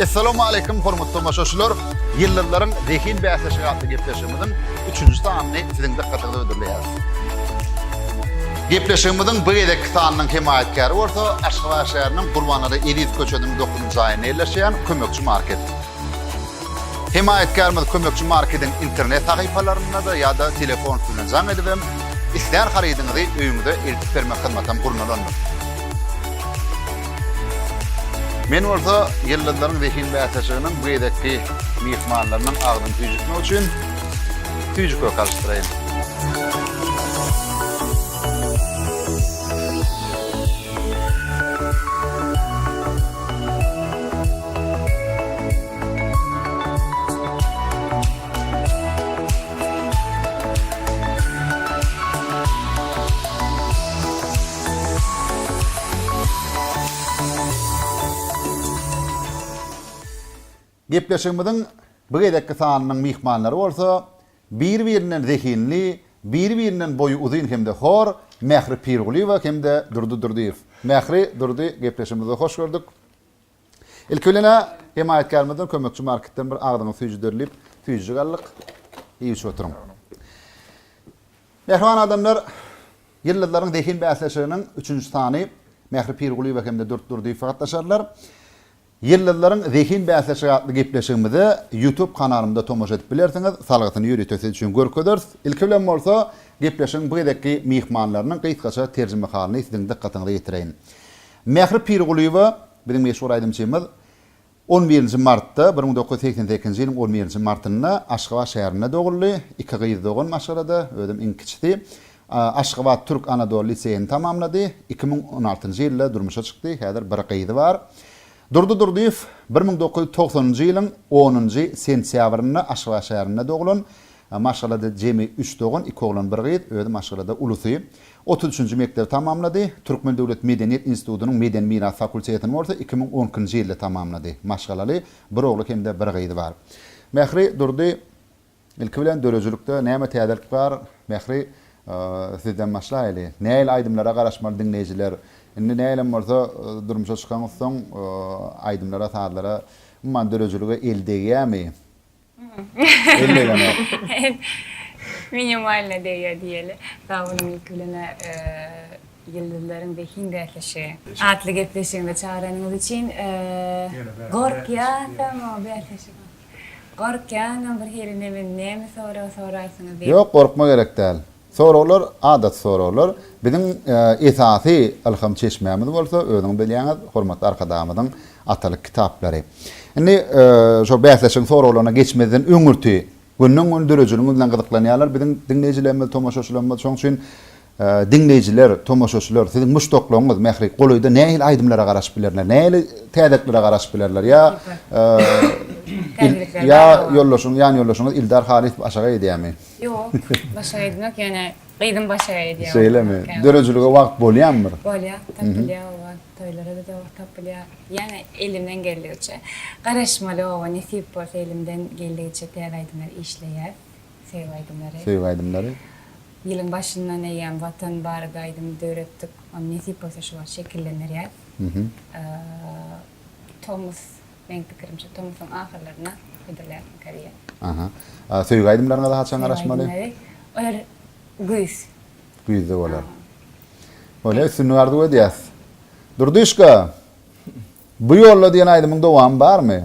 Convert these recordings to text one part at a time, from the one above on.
Assalamu alaykum hormatly tamaşaçylar. Ýyllarlaryň zehin bäsleşigi atly gepleşigimiziň 3-nji sanyny siziň dikkatiňizde ödülýäs. Gepleşigimiziň bu gedek sanynyň himayatkary bolsa Aşgabat şäheriniň Gurbanly Eliz köçeniň 9-njy aýyna ýerleşýän Kömekçi market. Himayatkarymyz Kömekçi marketiň internet sahypalaryna da ýa-da telefon bilen zaň edibem, isler haridyňyzy öýüňizde eltip bermek hyzmatam gurnalandyr. Men orada ýyllarlaryň zehin bäsleşiginiň bu gedekki mehmanlarynyň agdyny tüýjükmek üçin tüýjükle karşılaýyn. Gepleşigimiziň bu gedekki sanynyň mehmanlary bolsa bir-birinden zehinli, bir-birinden boyu uzun hemde hor, Mehri Pirguliýew hemde Durdy Durdyýew. Mehri Durdy gepleşigimize hoş gördük. Ilkölene himayatkarymyzyň Kömekçi marketden bir agdyny tüýjüderlip, tüýjüjik allyk. Iýiş oturum. Mehriban adamlar ýyllarlaryň zehin bäsleşiginiň 3-nji sany Mehri Pirguliýew hemde Durdy Durdyýew fagtlaşarlar. Ýyllarlaryň zehin bäsleşigi atly gepleşigimizi YouTube kanalymda tomoş edip bilersiňiz, salagytyny ýürütesi üçin görkezeriz. Ilki bilen bolsa gepleşigiň bu gedekki mehmanlarynyň gysgaça terjime halyny siziň dikkatiňize ýetireýin. Mehri Pirguliýew biziň meşhur aýdymçymyz 11-nji martda 1988-nji ýylyň 11-nji martynda Aşgabat şäherinde doguldy. Iki gyz dogun maşgalada, özüm iň kiçikdi. Aşgabat Türk Anadolu liseýini tamamlady. 2016-njy ýylda durmuşa çykdy. Häzir bir gyzy bar. Durdy Durdyýew 1990-njy ýylyň 10-njy sentýabrynda Aşgabat şäherinde dogulun. Maşgalada jemi 3 dogun, 2 oglan, 1 gyz, özü maşgalada ulusy. 33-nji mekdep tamamlady. Türkmen Döwlet Medeniýet Institutynyň Meden Miras fakultetini bolsa 2010-njy ýylda tamamlady. Maşgalaly, 1 ogly hemde 1 gyzy bar. Mehri Durdy ilki bilen dörejlikde näme täzelik bar? Mehri sizden başlaýly. Näil aýdymlara garaşmaly dinleýijiler? Indi näýlem bolsa durmuşa çykan soň aýdymlara, saatlara umman dörejiligi eldegämi? Eldegämi? Minimalne diýe diýeli. Taýynyň ilkilene ýyllarlaryň zehin bäsleşigi atly gepleşiginde çağıranyňyz üçin gorkýan bäsleşigi. Gorkýan bir herine näme soraýsyňyz? Ýok, gorkma gerek däl. Soralar adat soralar. Biziň esasy alham çeşmämiz bolsa, özüň bilýäňiz, hormatly arkadaşymyzyň atalyk kitaplary. Indi şo bäsleşiň soralaryna geçmeden öňürti, günnüň öndürejiligi bilen gyzyklanýarlar. Biziň dinleýijilerimiz, tomoşaçylarymyz şoň üçin dinleýijiler, tomoşaçylar, siziň muşdoklaryňyz Mehri goýda näil aýdymlara garaşyp bilerler, näil täzeklere garaşyp bilerler ya ýollaşyň, ýani ýollaşyňyz Ildar Halis aşağı edýärmi? Ýok, başa edmek ýani gyzym başa edýär. Şeýlemi? Dörejiligi wagt bolýarmy? Bolýar, tapylýar, toýlara da wagt tapylýar. Ýani elimden gelýärçe. Garaşmaly owa nesip bolsa elimden gelýärçe täzeýdimler işleýär. Sewaýdymlary. Ýylyň başyndan eýen watan bargaýdym döretdik. Am nesip bolsa şu şekillenýär. Thomas men pikirimçe Thomas'ın ahirlerine gidiler kariyer. Aha. Söýgäýdimlaryňa da haçan garaşmaly? Olar güýs. Güýsde bolar. Ola sünnü ardy edýäs. Durdyşka. Bu ýolda diýen aýdymyň dowam barmy?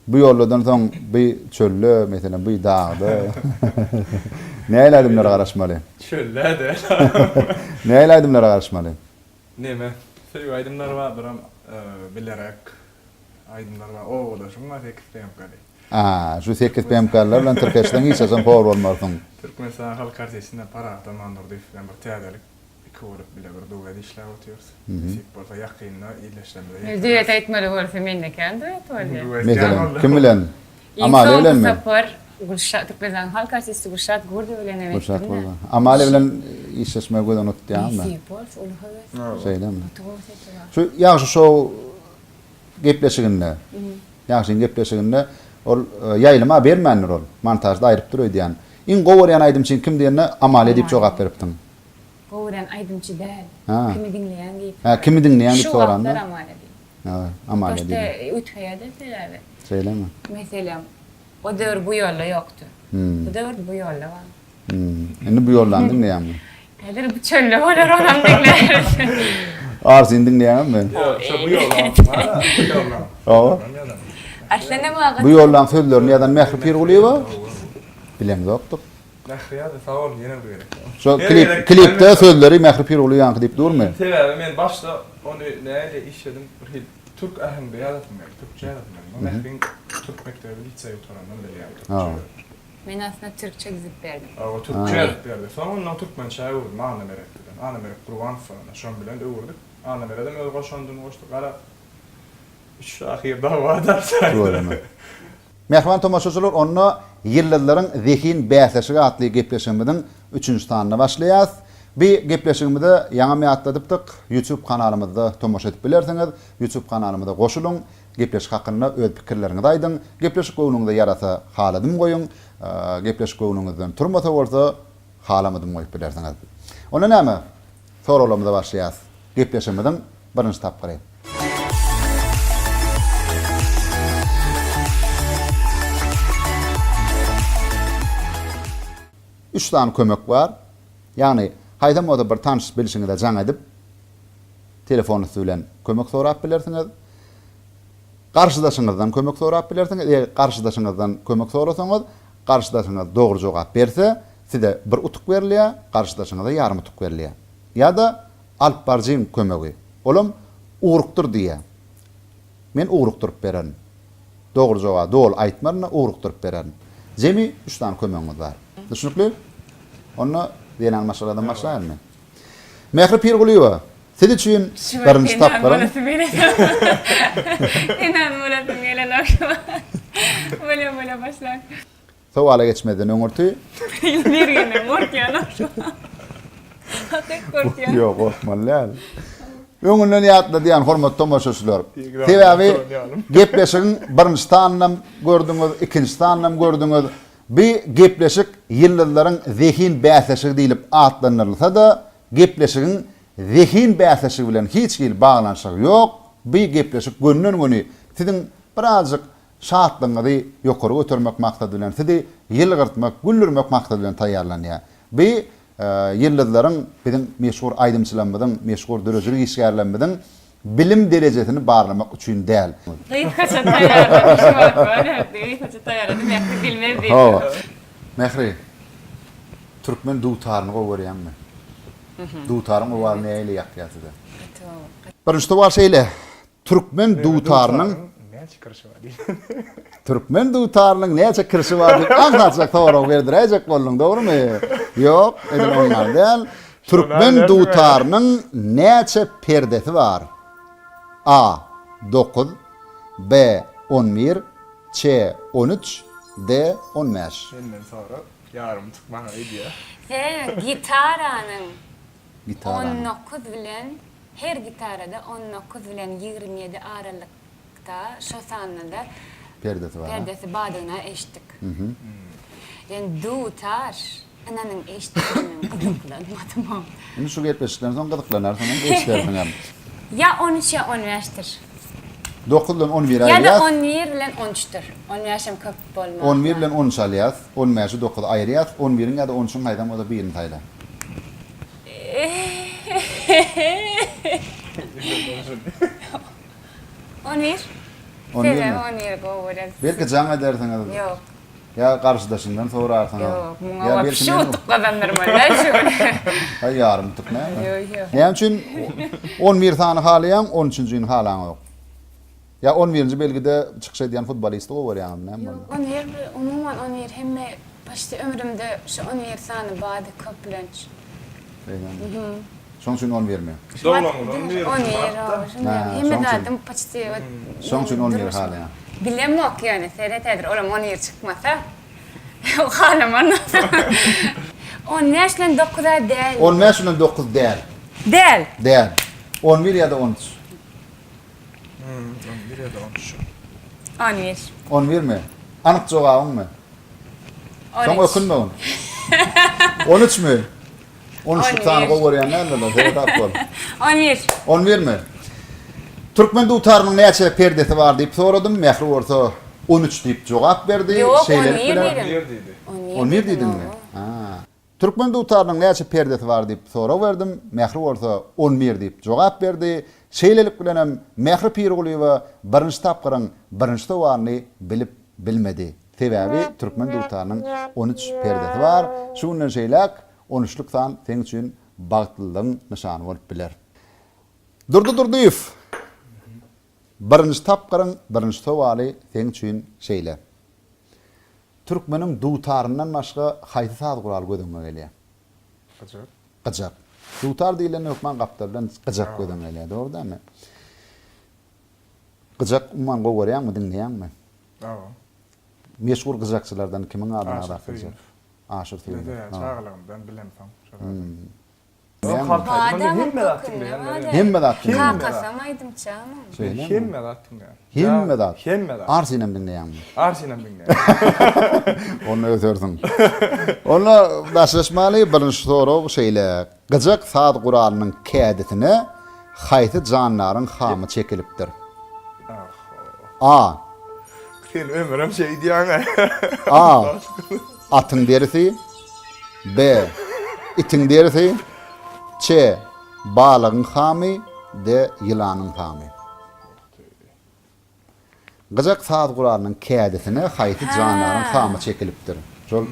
Bu ýoldan soň bir çölle, meselem bu dağda. Näil aýdymlara garaşmaly? Çöllerde. Näil aýdymlara garaşmaly? Näme? Söýgäýdimler bardyr, bilerek aýdymlar bar. O da şuňa tekistem gali. Şu 8 PMK'lar bilen Türkiýeden hiç azam powar bolmadyň. Türkmenistan halk artistine para tamandyr diýip bir täzelik iki bolup bile bir dowga işler otýar. Sip bolsa ýakynda ýerleşdirmeli. Düýet aýtmaly bolsa mende kendi bolýar. Mesela kim bilen? Amaly bilen mi? Gulşat Türkmenistan halk artisti Gulşat Gurdy bilen emek. Gulşat Gurdy. Amaly bilen işleşme goýdan otýarmy? Sip bolsa ulu Şeýdemi? Şu ýaşy şo gepleşiginde. Ýaşy gepleşiginde ol ýaýlyma bermändir ol. Montajda aýryp durýar diýen. İň gowurýan aýdymçy kim diýende Amaly diýip jogap beripdiň. Gowurýan aýdymçy däl. Kimi dinleýän diýip. Kimi dinleýän diýip sorandy. Evet, amal İşte edeyim. ütfeye de sebebi. Söyleme. Mesela o dövr bu yolla yoktu. Bu dövr bu yolla var. Şimdi bu yoldan dinleyen mi? Nedir bu çölle var onam dinler. Arzin dinleyen mi? Yok, şu bu yoldan. Bu yoldan. O. Aslında mı? Bu yoldan sözler neden Mehri Pirguli var? Bilen yoktuk. Nähriýa da sağ ol, ýene bu gerek. Şu klipte sözleri Mehri Pirguli ýankıdyp durmy? Sebäbi men başda onu näle işledim? Bir Türk ähli ýadatmam, Türkçe ýadatmam. Nähriň Türk mektebi liseye oturandan beri Ha. ýadatmam. Ben aslında Türkçe gizip verdim. O Türkçe ýadatmam. Sonra ondan Türkmençe öwrüdüm, ana merekden. Ana merek Kurban falan, şon bilen öwrüdük. Ana meredem öz goşandyny goşduk. Gara üç ahirda wada. Doğru. Mehriban tomaşaçylar, onu ýyllarlaryň zehin bäsleşigi atly gepleşigimiziň 3-nji sanyna başlaýas. Bir gepleşigimizde ýa-da meýatladypdyk. YouTube kanalymyzda tomaşa edip bilersiňiz. YouTube kanalymyza goşulyň. Gepleşik hakynda öz pikirleriňizi aýdyň. Gepleşik göwnüňizde ýarasa haladym goýuň. Gepleşik göwnüňizden turmasa bolsa halamydym goýup bilersiňiz. Ona näme? Soralamyza başlaýas. Gepleşigimiziň birinji tapgyry. 3 tane kömek var. Yani haydam oda bir tanış bilişini de can edip telefonu söylen kömek sorap bilersiniz. Karşıdaşınızdan kömek sorap bilersiniz. Eğer karşıdaşınızdan kömek sorasanız, karşıdaşınız doğru cevap berse, size bir utuk verilýär, karşıdaşınıza yarım utuk verilýär. Ya da alp barjyň kömegi. Olam uğruktur diýe. Men uğrukturup bererim. Doğru cevap doğru aýtmaryna uğrukturup bererim. Jemi 3 tane kömegimiz var. Düşünükli? Onu diýen maşaladan başlaýarmy? Mehri Pirguliýewa, siz üçin birinji tapgyry. İnan mulatım gelen Böyle başlar. Sowala geçmeden öňürti. Nergene morkiyan şu. Hatek korkuyan. Yok, osmanlar. Öňünden ýatda diýen hormat tomaşaçylar. Sebäbi gepleşigiň birinji sanyna gördüňiz, ikinji sanyna gördüňiz. Bir gepleşik ýyllarlaryň zehin bäsleşigi diýilip atlanylsa da gepleşigiň zehin bäsleşigi bilen hiç gil baglanşygy ýok. Bir gepleşik gönnün göni siziň birazjyk şatlygyňyzy ýokary götürmek maksady bilen sizi ýylgyrtmak, güllürmek maksady bilen taýýarlanýar. Bir ýyllarlaryň biziň meşhur aýdymçylarymyzyň, meşhur dörejilik işgärlerimiziň bilim derejesini barlamak üçin däl. Gıykaça taýýarladım. Gıykaça taýýarladım. Ýakdy bilmezdim. Ha. Mehri. Türkmen duwtaryny gowurýanmy? Duwtaryň owal näle ýakýatyda? Birinji var şeýle. Türkmen duwtarynyň näçe kirşi bar? Türkmen duwtarynyň näçe kirşi bar diýip aňlatjak togara berdirejek boldum, dogrymy? Ýok, edil ondan däl. Türkmen duwtarynyň näçe perdesi bar? A 9, B 11, C 13, D 15. Menden sonra yarım çıkmağa diýär. Gitaranyň Gitara. 19 bilen her gitarada 19 bilen 27 aralykda şu sanyda Perdesi var. perdesi badygyna eşitdik. Yani duwtar ananyň eşitdiginiň gıdıklanmadım. Indi şu gepleşiklerden soň gyzyklanýar, soň geçlersiň hem. Ya 13 ya 15'tir. 9 bilen 11 Ya da aýrýas. 11 bilen 13'tür. 15 hem köp bolmaz. 11 bilen 13 aýrýas, 15-i 9 aýrýas, 11-iň ýa-da 13-iň haýdam o da birini taýla. Onir? 11 mi? 11 gowurar. Belki can edersiňiz. Yok. Ya karşıdaşından sorarsan. Yok. Ya Muňa belki şu men tuklanırmalar şu. hay yarım tıkma. Yok. Näme üçin 11 tany halaýan, 13-nji halaýan ýok. Ya 11-nji belgide çykyş edýän futbolist gowurýan, näme Yok. boldy? Onir umuman onir hemme başta ömrümde şu onir sany bady köplenç. Şoň üçin 11 mi? Onir. Hemme zaten başta Şoň üçin 11 halaýan. Bilemok yani seyretedir. Olam 10 yer çıkmasa o halaman nasıl? 10 yaşlan 9'a değil. 15 bilen 9 däl. Değil. Däl. 11 ýa-da 13. 11 ýa-da 13. 10 yer. 11 mi? Anyk jogabyňmy? Soň 13. ökünme 13 mi? 13 tany 11. gowurýan näme? Seyretap bol. 10 yer. 11 mi? Türkmen dutarının näçe perdesi var diýip soradym. Mähri orta 13 diýip jogap berdi. Yok, Şeyler 11 bilen- dedim. Yer dedi. 11 diýdinmi? Ha. Türkmen dutarının näçe perdesi var diýip sora berdim. Mähri orta 11 diýip jogap berdi. Şeýlelik bilen hem Mähri Pirguliýewa birinji tapgyryň birinji tawaryny bilip bilmedi. Sebäbi Türkmen dutarının 13 perdesi var. Şundan şeýlek 13'lük san seň üçin bagtlylygyň nyşany bolup biler. Durdy. Birinji tapgyryň birinji tawary seň üçin şeýle. Türkmenin dutarından başga haýsy saz gural gödüňe gelýär? Gyjak. Dutar diýilen ökman gapdardan gyjak gödüňe gelýär, dogry dämi? Gyjak umman gowurýarmy, dinleýärmi? Meşhur gyjakçylardan kimiň adyny Aşyr aýdyjak? Aşyr Tüýün. Çağırlığımdan bilemsem. Hemme datdy. Kakasam aydım canım. Hemme dattım ya. Hemme dat. Hemme dat. Arsinem dinleýärmi? Arsinem dinle. Onu ötersin. Onu daşlaşmaly birinji soru şeýle. Gyjak saz guralanyň kädetine haýsy janlaryň hamy çekilipdir? A. Sen ömrüm şey diýäň. A. Atyň derisi. B. Itiň derisi. C. Balygyň hamy. D. Ýylanyň hamy. Gyjak saz guralanyň kädetine haýsy janlaryň hamy çekilipdir? Şol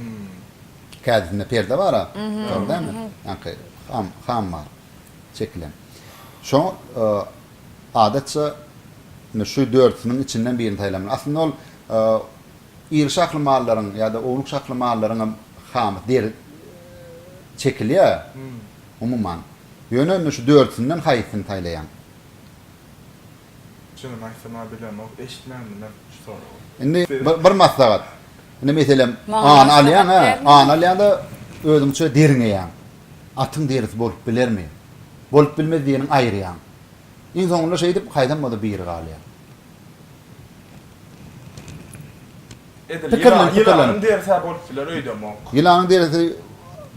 kädetinde perde bar ha. Gördünmi? Ýa-ni ham bar. Çekilen. Şo adatça şu dörtünün içinden birini taýlaman. Aslında ol iri şakly mallaryň ýa-da oğluk şakly mallaryň hamy deri çekilýär. Umuman. Ýöne şu dörtünden haýsyny taýlaýan. Şunu maksama bilen o eşitmändiler şu soru. Indi bir maslahat. Indi meselem an alýan ha, an alýanda özüňçe deriňeýän. Atyň derisi bolup bilermi? Bolup bilmez diýeniň aýrýan. İnsanlar şey edip haýdanmady bir galýar. Pikirlen. Ýylanyň dersi bolup biler öýdem ok. Ýylanyň derisi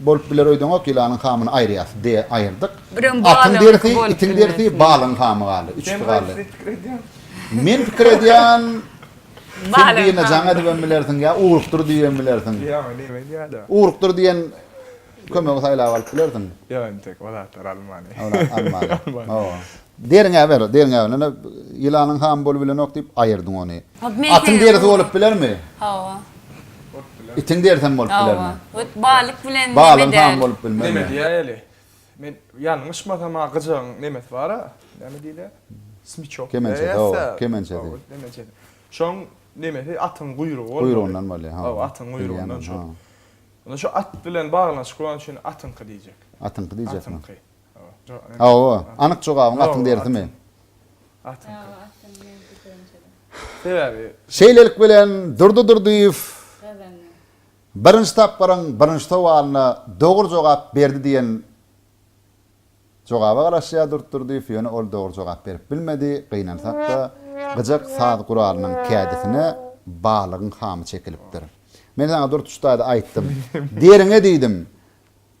bolup biler öýden ok, ýylanyň hamyny aýrýas diýe aýyrdyk. Bilen Atyň balyň derisi, bolup itiň bilmez. derisi, balyň hamy galy. Üç galy. Fikredýän. Men pikir edýän Balyň Sen hamy. jaňa diýen bilersiň ýa urukdur diýen bilersiň. Ja, nime diýär. Urukdur diýen kömek saýlap alyp bilersiň. Ja, entek wadatar Almany. Almany. Owa. Deriňe ber, näme ýylanyň hamy bolup bilen ok diýip aýyrdyň ony. Atyň derisi bolup bilermi? Hawa. Itiň derisi bolup bilermi? Hawa. Balyk bilen Balyň hamy bolup bilmezmi? Nime diýär? Men ýalňyş matama gyjaň nemet bar ha? Näme diýler? Smiçok. Kemençe, owa, kemençe. Kemençe. Şoň nemeti atyň guyrugy bol. Guyruğundan bolýar. Hawa, atyň guyrugundan şo. Onda şu at bilen baglanşyk bolan üçin atyňky diýjek. Atyňky diýjekmi? Atyňky. Hawa, anyk jogabyň atyň derisimi? Atyňky. Sebäbi Şeýlelik bilen durdy. Birinji tapgyryň birinji tawalyna dogry jogap berdi diýen jogaba garaşýa durdy. Ýöne ol dogry jogap berip bilmedi. Gynansak da gyjak saz guralanyň kädetine balygyň hamy çekilipdir. Men sana dur tuştaýda aýtdym. Deriňe diýdim.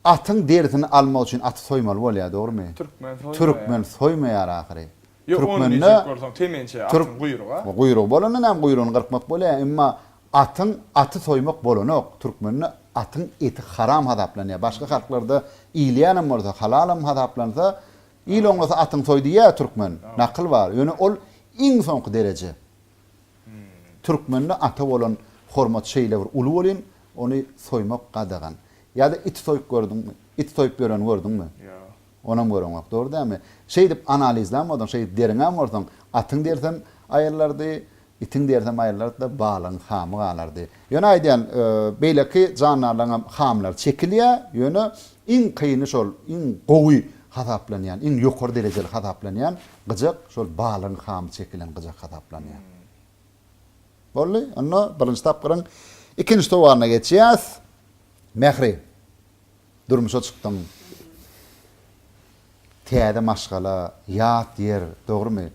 Atyň derisini almak üçin aty soýmaly bolýar, dogrymy? Türkmen soýmaýar ahyry. Türkmenne temençe atyň guyrugy. Guyrug bolandan hem guyrugyny gyrkmak bolýar, emma atı soýmak bolanok. Türkmenne atyň eti haram hadaplanýar. Başga halklarda ýylýanam bolsa, halalam hadaplansa, ýyl oňlasa atyň soýdyýar türkmen. Nakyl bar. Ýöne ol iň soňky derece. Türkmenne ata bolan hormat şeýle bir uly bolýan, ony soýmak gadagan. Ýa-da it soýup gördüňmi? It soýup gören gördüňmi? Ýa. Onam görmek, dogry dämi? Şeý dip analizlenmeden, şeý deriňe bolsaň, atyň dersen aýarlardy, itiň dersen aýarlardy, balyň hamy galardy. Ýöne aýdýan, beýleki janlarlaryň hamlar çekilýär, ýöne iň kıyny şol, iň gowy hadaplanýan, iň ýokary derejeli hadaplanýan gyjak şol balyň hamy çekilen gyjak hadaplanýar. Bolly, anna birinji tapgyryň ikinji tawaryna geçýäs. Mähri. Durmuşa çykdyň. Täze maşgala, ýat yer, dogrymy?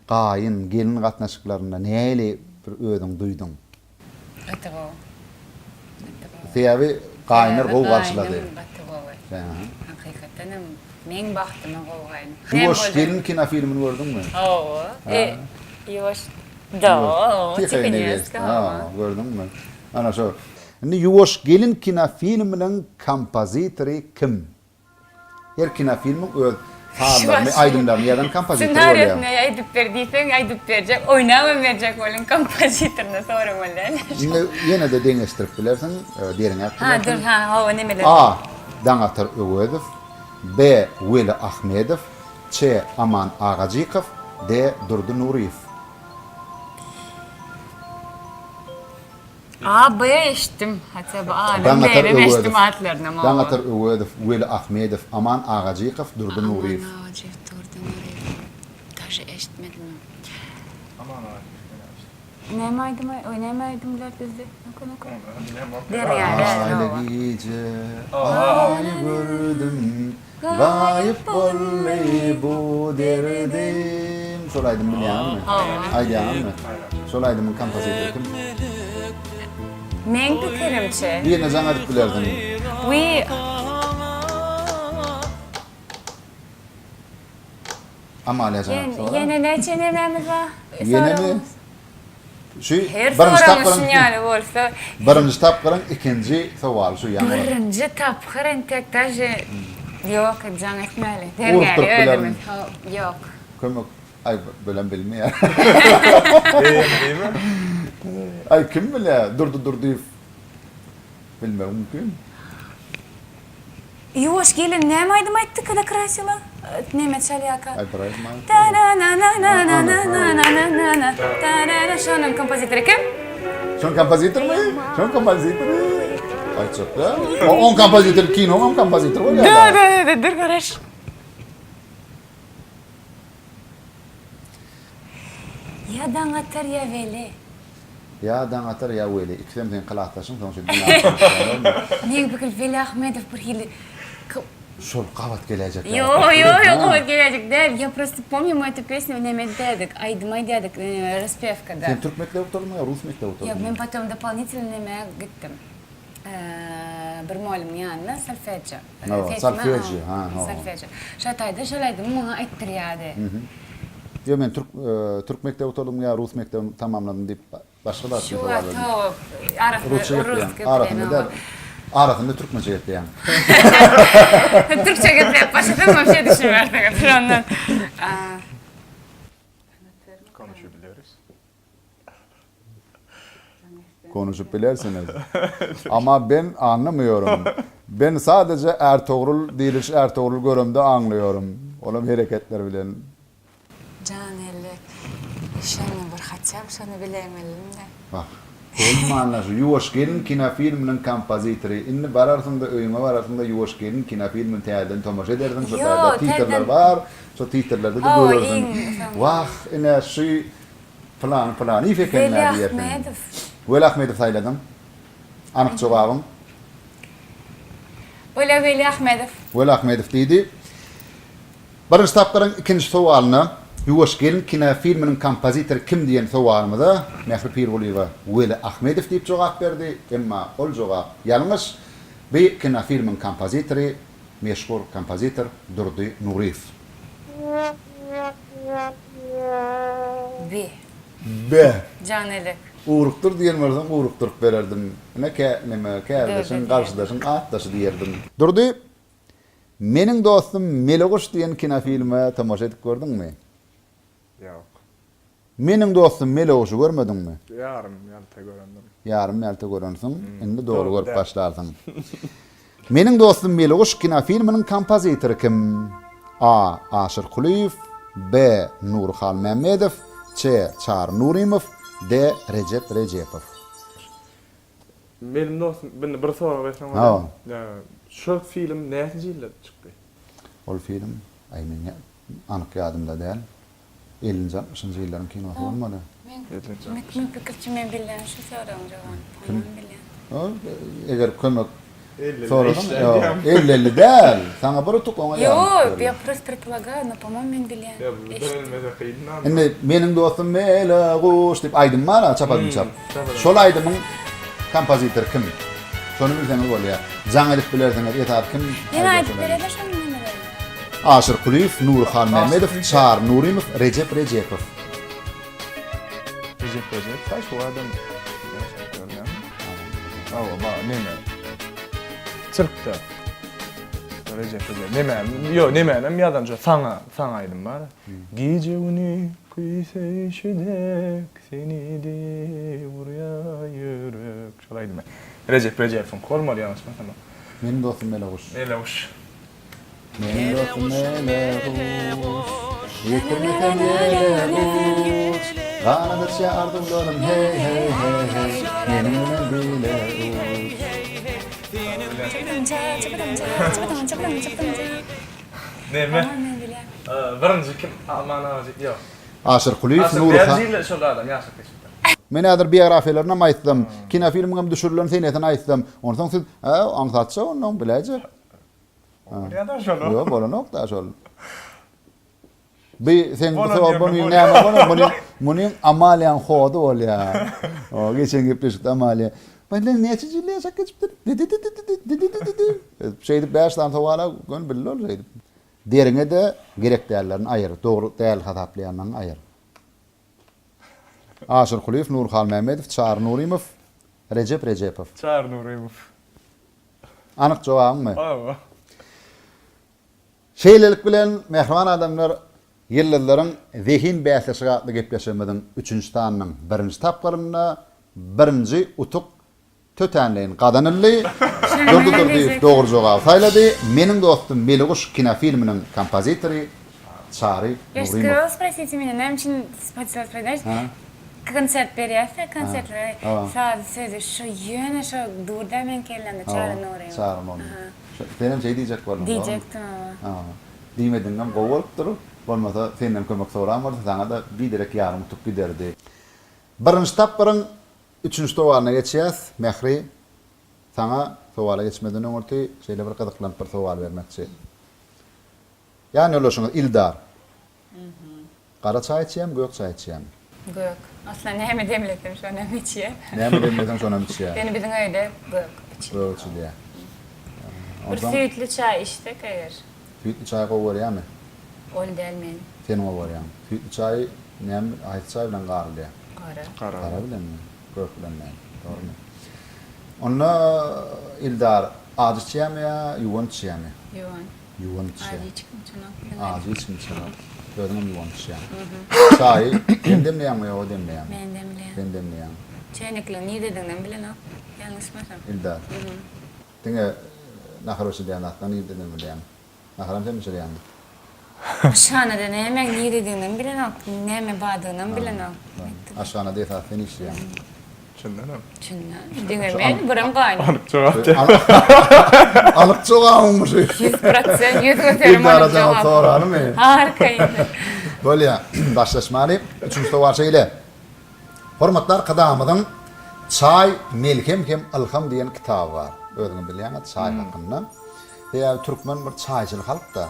Gaýyn, gelin gatnaşyklaryna näle bir ödüň duýdyň? Atygo. Sebäbi gaýnyr gowy garşylady. Hakykatdan Men baxtyma gowgayn. Yuwaş gelin kino filmini gördünmü? Oo. Yuwaş. Da. Tihaynevest. Gördünmü? Ana şu. Indi Yuwaş gelin kino filminin kompozitori kim? Her kino filmin öz Harlarını, aydınlarını yadan kompozitör oluyor. Senaryosunu aydıp verdiysen aydıp verecek, oynama verecek olun kompozitörüne sonra olun. Şimdi yine de dengeştirip bilersin, derin et Ha, bilersin. dur, ha, ne bilir. A. Danatır Övedov, B. Veli Ahmedov, Ç. Aman Ağacikov, D. Durdu Nuriyev. A, B eşittim. Hatta A, Danatır B'nin eşittim Övedov, adlarına mı? Danatır Övedov, Veli Ahmedov, Aman Ağacikov, Durdu Nuriyev. Aman Ağacikov, Durdu Nuriyev. Taşı eşitmedim. Aman abi. Oynamaydım bizde. Oku. Aile gece, ay gördüm, gayip oley bu derdim. Solaydım biliyor musun? Aydiyan mı? Solaydımın kompozitörü kim? Men pikirimçe. Birine can edip bilerdin. Ama hala can sonra. Yine ne çenememiz var? Yine mi? Şu Her birinci soramızın tapkırın, yani olsa. birinci tapkırın ikinci soval şu yani. Birinci tapkırın tek taşı yok can etmeli. Uğrup Dergeli durup öyle bilen. mi? Yok. Kömük, ay bölen bilmiyor. Değil mi? Ay kim bile durdu. Bilmem mümkün. Yuvaş gelin ne maydım aytты kada krasила? Nemet şalyaka. Ay bırakma. Ta na na na na na na na na na na. Ta na na şunun kompozitörü kim? Son kompozitör mü? Son kompozitör mü? Ay çok da. On kompozitör kino, on kompozitör var ya. Dur kardeş. Ya dangatar ya veli. Ya dan atar ya veli. İkisem sen kılahtaşın sonuçta. Ne bakıl Veli Ahmedov bir hili. Şol kavat gelecek. Yo, gelecek değil. Я просто помню мы эту песню Nemet dedik. Aydımay dedik Распевкa'da. Sen Türk mektebi oturdun mu ya Rus mektebi oturdun Yok, mu? ben потом дополнительно gittim. Bir muallim yanına solfeggio. Solfeggio, ha. Solfeggio. Şatayda şalaydım bana ayttirýady. Yo ben Türk mektebi oturdum mu ya Rus mektebi tamamladım deyip başka da Şu atıyor. ata Rusça yapıyan. Arasında da arasında Türkmece yapıyan. Türkçe getirip başladım mı bir şey düşünüverdik ondan. Konuşabiliyoruz. Konuşup bilersiniz. Ama ben anlamıyorum. Ben sadece Ertuğrul, Diliş Ertuğrul görümde anlıyorum. Onun hareketler bilen. Caneli. Şunu bir hatsam şunu bilemedim de. Bak. Olma anlaşı. Yuvaş gelin kino filminin kompozitörü. İnni bararsın da öyüme bararsın da Yuvaş gelin kino filmin teyden tomaş ederdin. Şu teyde titerler var. Şu titerlerde de görürdün. Vah, ine şu falan. İyi fikirler Veli diyetin. Ahmedov. Veli Ahmedov sayladım. Anık cevabım. Veli Ahmedov. Veli Ahmedov deydi. Birinci tapkırın ikinci sovalını Yuvaş gelin kino filminin kompozitörü kim diyen sovalımıda Mehri Pirguliyeva Veli Ahmedov deyip cevap verdi. Ama ol cevap yanlış. Bir kino filmin kompozitörü meşhur kompozitör Durdu Nuriyev. B. Caneli. Uğruktur diyen varsan uğruktur verirdim. Ne kârdaşın, karşıdaşın, atdaşı diyerdim. Durdu. Menin dostum Meloguş diyen kino filmi tamaşa edip gördün mü? Yok. Menin dostum Meloguş'u görmedin mi? Yarım yalta görendim. Yarım melte görünsün, indi doğru görüp başlarsın. Menin dostum Meloguş kino filminin kompozitörü kim? A. Aşır Kuliyev, B. Nurhal Mehmedov, Ç. Çar Nurimov, D. Recep Recepov. Benim dostum, ben bir soru versem Ha. var. Şu film näçe ýylda çykdy? Ol film, aymen anık yadımda değil. 50-60 yılların kinosu olmadı. Men pikirçi men bilen şu soram jogan. Tamam bilen. Eğer kömek 50 soradan, 50 değil. Sana bir tutuk ona Yok, я просто предполагаю, но, по-моему, men bilen. Ya bu bilmeze kıydınan. Şimdi benim dostum Melaguş deyip aydım var ha çapadım çap. Şol aydımın kompozitör kim? Şonu bilseniz ol ya. Can edip bilerseniz yeter kim? Yine ayıp berede şunu nemeleri. Aşır Kuliyev, Nurhan Mehmedov, Çağrı Nurimov, Recep Recepov. Recep. Taş bu adam. Neme? Çırptı. Recep. Neme? Yadanca sana aydım var. Gece uni kıyse işidek seni de buraya yürük. Şolaydım ben. Recep'in kolmalı yanlış mı? Tamam. Benim dostum Melahuş. Elevuş. Benim dostum Melahuş. Yetirmeden Melahuş. Kanadıkça ardımlarım hey hey hey hey. Benimle bile uç. Neme? Birinci kim? Aman ağacı. Yok. Aşır Kuliyev, Asıl Nurhan. beyazıyla şol adam yaşa keşfettim. Men adır biyografiyalarına aýtdym. Kino filmigem düşürilen senetini aýtdym. Ondan soň anlatsa onu bilecek. Ya da şol. Yo, bolanok da şol. Sen bunu näme bunu amaliyan hodu ol ya. O geçen gepleşik amaliya. Ben näçe ýyl ýaşap geçipdir. Şeydi 5 tane tawala gön billi ol şeydi. Derine de gerek değerlerini ayır. Doğru değer hataplayandan ayır. Aşır Kuliyev, Nurhan Mehmedov, Çağrı Nurimov, Recep Recepov. Çağrı Nurimov. Anık cevabın mı? Aa. Şeylelik bilen mehriban adamlar yılların zihin bäsleşigi atly gepleşmeden 3-nji tanynyň 1-nji tapgarynda 1-nji utuk tötenleýin gadanylly durdur diýip dogry jogap saýlady. Meniň dostum Meliguş kino filminiň kompozitory Çağrı Я Nurimov. хотела спросить именно, нам очень хотелось продать. Konser berýärse, konsertlere saz sözü şu ýöne şu durda men kelende Çağrı Nurimov. Çağrı Nurimov. Benim şey diýjek boldum. Diýjekdim ama. Diýmediňem gowulyp durup, bolmasa senden kömek soramar, sana da bir direk ýarym tutup giderdi. Birinji tapyryň 3-nji sowalyna geçýäs. Mehri, sana sowala geçmeden öňürti şeýle bir gyzyklanyp bir sowal bermekçi. Ýani olaşyňyz Ildar. Gara çaý içýär, göýük çaý içýär. Göýük. Aslan näme demledim şu näme içýär? Näme demledin şonam içýär? Beni bizim öýde göýük içýär. Göýük içýär. Bir süýtli çay içdik eger. Süýtli çaý gowarýarmy? Ol delmen. Sen gowarýan. Süýtli çaý näme aýt çaý bilen garylýar? Gara. Gara bilenmi? Göýük bilenmi? Dogrymy? Onda Ildar azy içýärmi ýa ýuwan içýärmi? Ýuwan. Ýuwan içýär. Azy içkim çanok. Azy içýär. Gördüm ýuwan içýär. Çaý demleýärmi ýa o demleýärmi? Men demleýän. Ben demleýän. Çeýnikli ni dediňden bilenok. Ýalňyşmasam. Ildar. Diňe naharoşy diýen atdan ýerden bilýän. Naharam sen bilýän. Şanada näme ni dediňden bilenok. Näme badygyny bilenok. Aşağına defa sen işleýän. Çındanam. Çyndan. Diňe men buram gaýny. Anık cevap. Alıp çoğağımmış. 100% 100 göterim Bir onu arada cevap. sonra mı? Harika indi. Böyle başlaşmalı. Üçüncü de var şeyle. Hormatlar kadamıdan Çay Melkem Hem Alham diyen kitabı var. Ödünü bilýän çay hakkında. Veya Türkmen bir çaycılık halk da.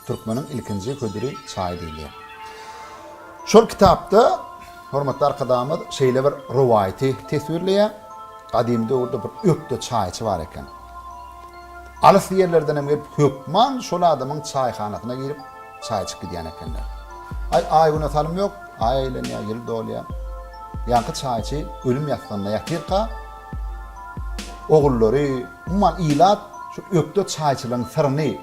Türkmenin ilkinci ködürü çay diýilýär. Şol kitapda hormatlar kadamı şeyle bir rivayeti tesvirleýär. Qadimde orada bir ökde çayçı var eken. Alys yerlerden hem gelip hökman şol adamın çayxanasyna girip çay içip gidýän ekenler. Ay buna talym yok. Aýlen ýa gelip dolýar. Ýa-ki çayçy ölüm ýatganda ýatyrka ogullary umman ilat şu ökde çayçylaryň syryny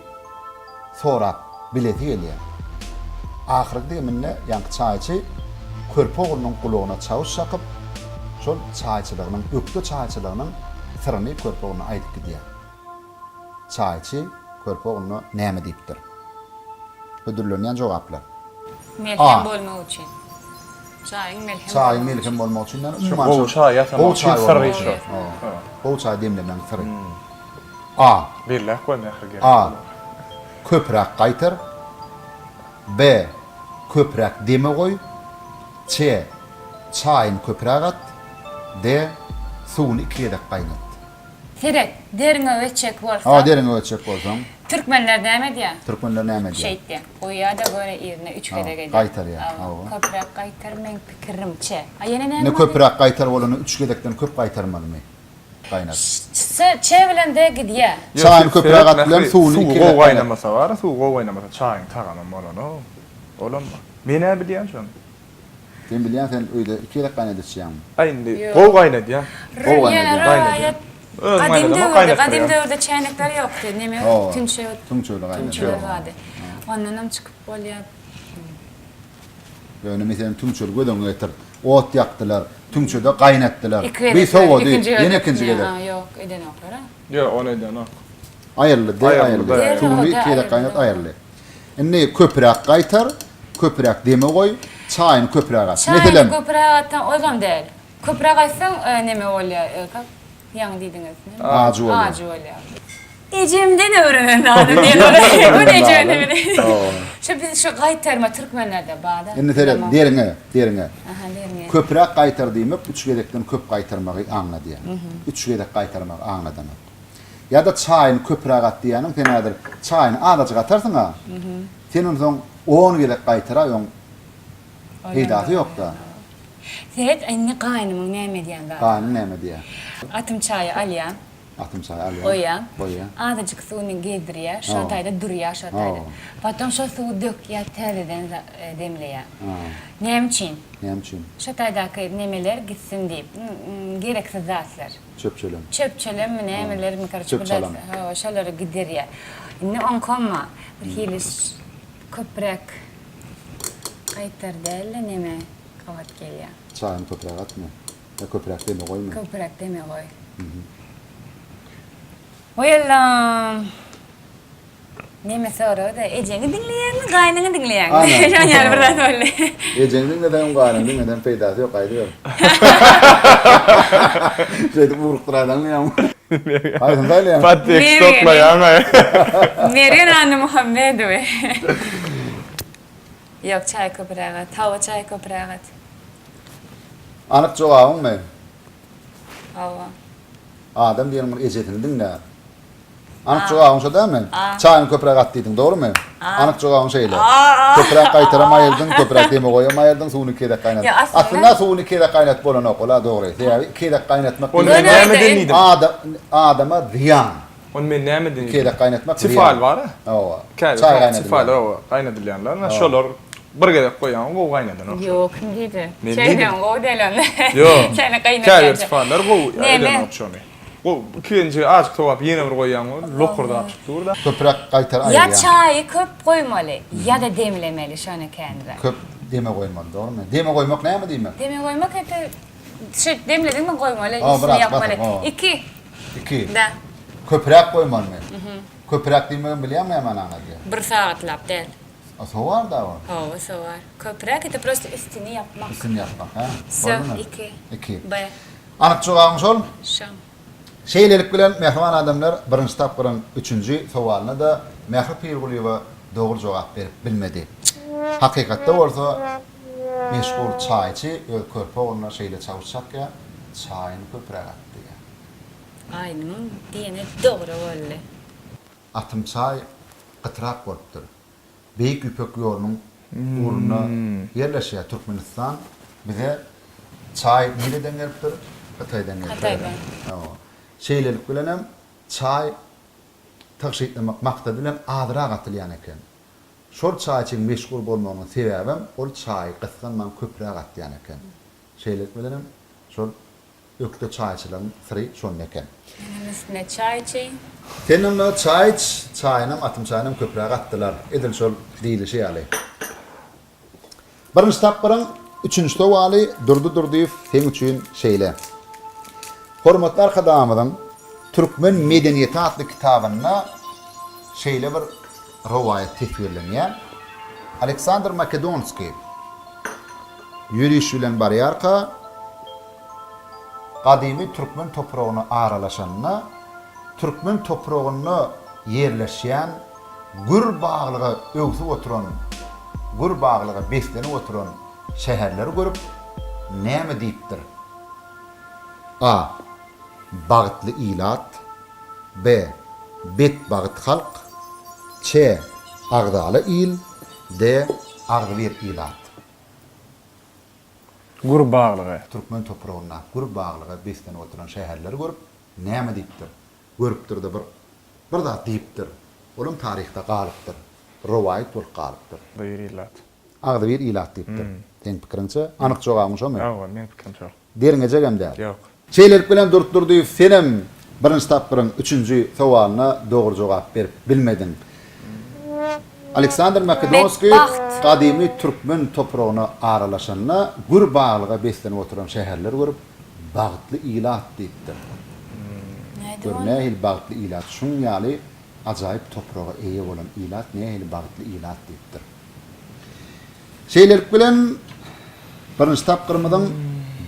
sorap bileti gelýär. Ahyrda minne ýa-ki çayçy körpe ogulynyň gulagyna çavuş şakyp şol çayçylygynyň ökde çayçylygynyň syryny körpe ogulyna aýdyp gidýär. Çayçy körpe ogulyna näme diýipdir? Ödüllenýän jogaplar. Melhem bolmak üçin. Çayın melhem. Çayın melhem bolmak üçin Bu çay ýatamak üçin sırrı şu. Bu çay demlenen sırrı. A. Birle koy mehri gerek. A. Köprek gaýtar. B. Köprek deme goý. C. Çayın köprek at. D. Suwuny 2 ýerek gaýnat. Ferek, derine ölçek bolsa. Derine ölçek bolsaň. Türkmenler näme diýär? Türkmenler näme diýär? Şeýtdi. O ýa-da göre ýerine 3 kere geldi. Gaýtar ýa. Köprek gaýtar men pikirimçe. Ýene näme? Ne köprek gaýtar bolany 3 gedekden köp gaýtarmalymy? kaynat. Çay bilen de gidiyor. Çayın köpürak atlayan suwuny suw iki gowy kaynat. oynamasa var, suw gowy oynamasa çayın taganam bolany. Olanma. Men näme bilýän şonu? Sen bilýän sen öýde iki kaynatýan. Aýndy Yok. gowy kaynatýan. Gowy Yani kaynat, rayet Öz kadim maýnadama döwürde, kaynatýar. kadim döwürde çaýnaklar ýokdy. Neme? Oo. Tünçe, Tünçöyle kaynat. tünçeler vardy. Ondan hem çıkıp bolýar. Yani mesela tümçül gödön getir. Ot yaktılar. Tümçüde kaynattılar. İki Bir soğudu. ikinci Yine ikinci Ya, gelir. Yok, eden oklara. Yo, onu edýän o. Ayrılı de Ayrılı, ayrılı. de. Suwuny Ayrılı, iki ayrılı. kaynat ayrılı. Indi köpürak kaytar. Köpürak deme koy. Çayın köpürak at. Çayını Mesela köpüre atan olam değil. Köpüre atsan neme bolýar? Yan diýdiňiz. Ağacı bolýar. Ağacı bolýar. Ejemden öwrenen adam diýerler. Bu ejemden öwrenen. Şu biz şu gaýtarma türkmenlerde bağda. indi tere derine. Aha, derine. Köpürak kaytar diýmek üç gedekden köp kaytarmagy aňla diýär. Üç gedek kaytarmak aňla demek. Ya da çayın köpürak at diýäniň tenadir. Çayın adaçyk atarsyň ha. Senin soň 10 gedek kaytara ýong. Peýdasy ýok da. Set indi gaýnymyň näme diýen da. Gaýny näme diýär? Atym çaýy alýan. Atım çay alýar. Oyan. Oyan. Azıcık suyunu giydirýär, şatayda durýar şatayda. Potom şu suwu dökýär, teriden demleýär. Näme üçin? Näme üçin? Şataydaky nemeler gitsin diýip, gereksiz zatlar. Çöpçölem. Çöpçelem mi nemeler mi karşı Çöpçelem. ha şolary giderýär. Indi on komma bir hiliş köprek gaýtar däl neme kawat gelýär. Çayın köpürak atma. Ya köpürak deme koyma. Köprek deme goý. Oyallam. Neme soru da ejeni dinleýän, gaýnyny dinleýän. Ana. Ýani bir zat boly. Ecenin neden gaýnyň neden peýdasy ýok aýdyr. Şeýle urukduradan ýa. Aýdyn daýlýan. Patek Nereye? stoklaýan. Merin Anna Muhammedowe. Yok çay köpüragat, hava çay köpüragat. Anyk jogabyň men. Hava. Adam diýenim ejetini dinle. Anyk jogabyň şo däme? Aa. Çayyn köpürak at diýdiň, dogrymy? Anyk jogabyň şeýle. Aa. Köpürak gaýtaramaydyň, köpürak deme goýamaýdyň, suwuny kede gaýnat. Ya aslında- Aslında suwuny kede gaýnat bolan ok, ola dogry. Ýa kede gaýnatmak. Onu Öyle näme değil. dinlidim? Adama ziyan. Onu men näme dinlidim? Kede gaýnatmak. Tifal var ha? Owa. Çay gaýnatylýar. o gaýnadylýanlar. Şolar bir gedek goýan gowy gaýnadan. Yok kim dedi? Ne Çaydan dedi? go delan. Yo. Çayna Çay gaýnatýar. tifalar gowy Näme? eden opsiýony. O ikinji açyk togap ýene bir goýan lokurda açyk durda. Köpürak gaýtar Ya aýrýan. çayı köp koymalı ya da demlemeli şonu kendine. Köp deme goýmaly, dogrymy? Deme goýmak näme diýmek? Deme koymak hep şey demledin mi koymalı, Aa, üstüne bırak, yapmalı. bırak, aa. İki. İki. Da. Köpürak goýmaly mı? Köpürak diýmegin bilýärmi näme anaňa diýär? Bir saat lap del. O var da var. Hava sovar. Köprek ete prosto üstünü yapmak. Isim yapmak, ha? So, Boldumy? iki. İki. B. Anyk jogabyň şol. Şam. Şeýlelik bilen mehman adamlar birinji tapgyryň 3-nji sowalyna da Mähri Pirguliýewa dogry jogap berip bilmedi. Hakykatda bolsa meşgul çaýçy öz körpe oğluna şeýle çawuşakya çaýyny köpürak atdy. Aynı diyene doğru oldu. Atym çay gytrak bolupdyr. Beýik Üpek ýolunyň uruna yerleşýär Türkmenistan. Bize çay nereden gelipdir? Hatay'dan gelipdir. Hatay'dan. Şeýlelik bilen hem çay takşitlemek maksat bilen azyrak atylýan eken. Şol çay için meşgul bolmagyň sebäbim ol çay gysganman köpürak atýan eken. Şeýlelik bilen hem şol ökde çayçylaryň syry şol eken. Üstüne çay için. Tenimle çayınım, atım çayınım köpürak attılar. Edil şol diýilişi ýaly. Birinji tapgyryň 3-nji sowaly durdy sen üçin şeýle. Hormatly arkadaşlarym, Türkmen medeniýeti adly kitabyna şeýle bir rowaýat tefsirlenýär. Aleksandr Makedonski ýürüş bilen barýarka gadymy Türkmen topragyna aralaşanyna Türkmen topragyny yerleşýän gür baglyga öwsüp oturan, gür baglyga beslenip oturan şäherleri görüp näme diýipdir? A. Bagtly ilat. B. Bet bagyt halk. C. Agdaly il. D. Agdyr ilat. Gurbaglygy. Türkmen topragyna gür baglyga beslenip oturan şäherleri görüp näme diýipdir? Görüpdir de bir zat diýipdir. Olam taryhda galypdyr. Rowayat bolup galypdyr. Bir illat. Agda bir ilat diýipdir. Seň pikirinçe anyk jogabym şomy? Ýok, men pikirim şo. Deriňe jegem däl. Ýok. Şeyler bilen durduryp senem birinji tapyryň 3-nji sowalyna dogry jogap berip bilmedin. Aleksandr Makedonski kadymy türkmen topragyna aralaşanyna gür baglyga beslenip oturan şäherler görüp bagtly ilat diýipdir. Görnähil bagtly ilat şuň ýaly ajaýyp topraga eýe bolan ilat nähil bagtly ilat diýipdir. Şeyler bilen birinji tapyrymyň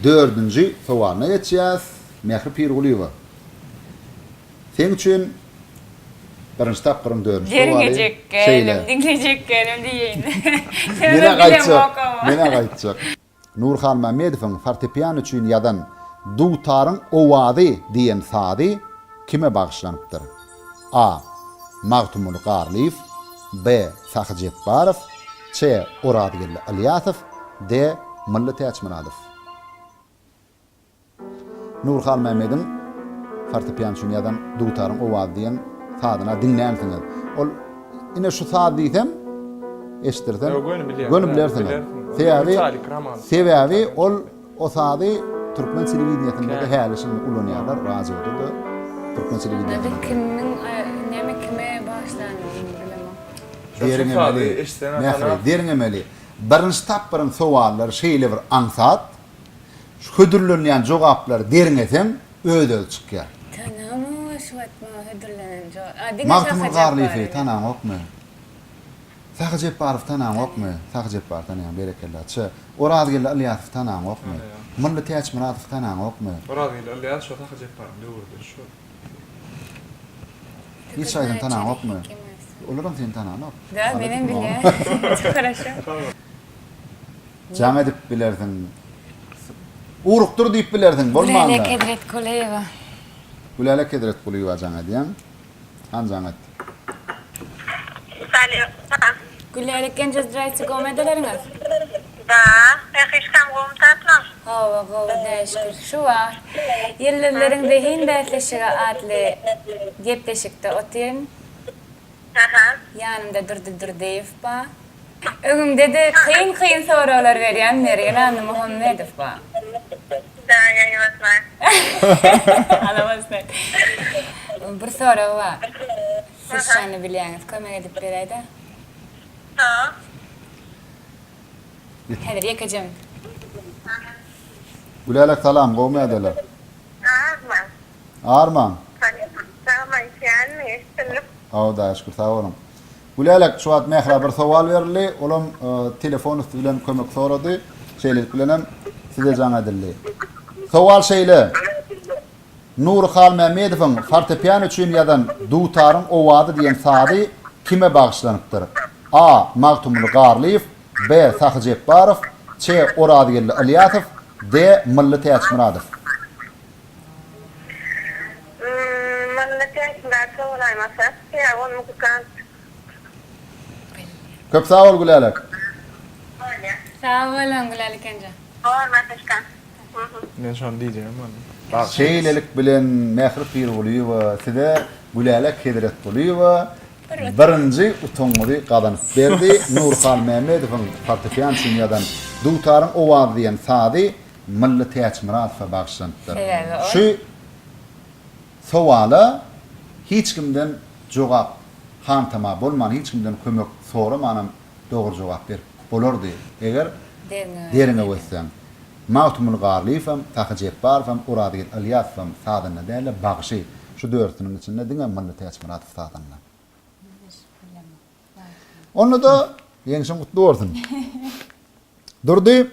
4-nji sowalyna geçýäs. Mehri Pirguliýewa. Sen üçin birinji tapyrym 4-nji sowaly. Dinleyecekkenim diýeýin. Mene gaýtjak. Nurhan Mamedowyň fortepiano üçin ýadan Dutaryň owady diýen sady kime bagşlanypdyr? A. Magtumul Garliýew, B. Sahy Jepbarow, C. Oradgyl Alyasow, D. Millet Äçmiradow. Nurhan Mamedowyň fortepiano üçin ýadan Dutaryň owady diýen sadyna dinlänsiňiz. Ol ine şu sady diýsem eşdirsen gönü bilersiň. Sebebi ol o sady türkmen telewizionyny hälisini ulanýarlar, razy boldy. Türkmen telewizionyny. Kime başlanýar bilemem. Deriňemeli. Birinji tapyryň sowallar şeýle bir aňsat. Hödürlenýän jogaplar deriňesem öýde çykýar. Tanamy şuwatma hödürlenen jogap. Magtumul Garliýew tanan okmy? Sahy Jepbarow tanan okmy? Sahy Jepbarow tanan berekella. Oradgyl Alyasow tanan okmy? Millet Äçmiradow tanan okmy? Oradgyl Alyasow şo Sahy Jepbarow döwürdi şo. Hiç aýdan tanan okmy? Olaram sen tanan ok. Da benim bilýär. Çok хорошо. Jam edip bilerdiň. Urukdur diýip bilerdiň, bolmanda. Gülele Kedret Kuleýewa. Gülele Kedret Kuleýewa jaň edýän. Han jaň et. Gülele Kenje zdraýtsy komedalariňiz. Da, hiçkam gomtatmam. Hawa näşkür. Şu var. Ýyllylary hin däsleşige atly gepleşikde otyryn. Aha. Yanımda Durdeýew ba. Öňümde de kyn soralar berýän Meryem Hanım Muhammedow ba. Da, ýaňybatma. Alamazsın. Bir soru var. Siz şany bilýäňiz, kömek edip berýärdi. Ha. Häzir ýekejem. Gülele salam, gowmy adalar. Arman. Arman. Tamam, ýani eşitip. Awda şükür sağ olun. Gülele şu wagt mehra bir sowal berli, olam telefon üstü bilen kömek sorady. Şeýle bilenem size jaň edildi. Sowal şeýle. Nurhan Mamedowyň fortepiano üçin ýadan Dutaryň owady diýen sady kime bagşlanypdyr? A. Magtumul Garliýew, B. Sahy Jepbarow, C. Oradgyl Alyasow, D. Millet Äçmiradow. Millet Äçmiradow olaýmasa, ýa onu mukan. Köp sağ ol Gülele. Sağ olun Gülele Kenje. Hormatlaşkan. Men şonu diýjem men. Şeýlelik bilen Mehri Pirguliýewa size Gülele Kedret Kuleýewa birinji utuňy gazanyp berdi. Nurhan Mamedowyň fortepiano üçin ýadan Dutaryň owady diýen sady Millet Äçmiradow'a bagşlanypdyr. Şu sowala hiç kimden jogap hantama bolman, hiç kimden kömek soramanam dogry jogap berip bolardy. Eger derine wetsem Magtumul Garliýew hem, Sahy Jepbarow hem, Oradgyl Alyasow hem sadyna däle bagşy. Şu dörtüniň içinde diňe Millet Äçmiradow sadyna. Onu da ýeňşin gutly bolsun. Durdy.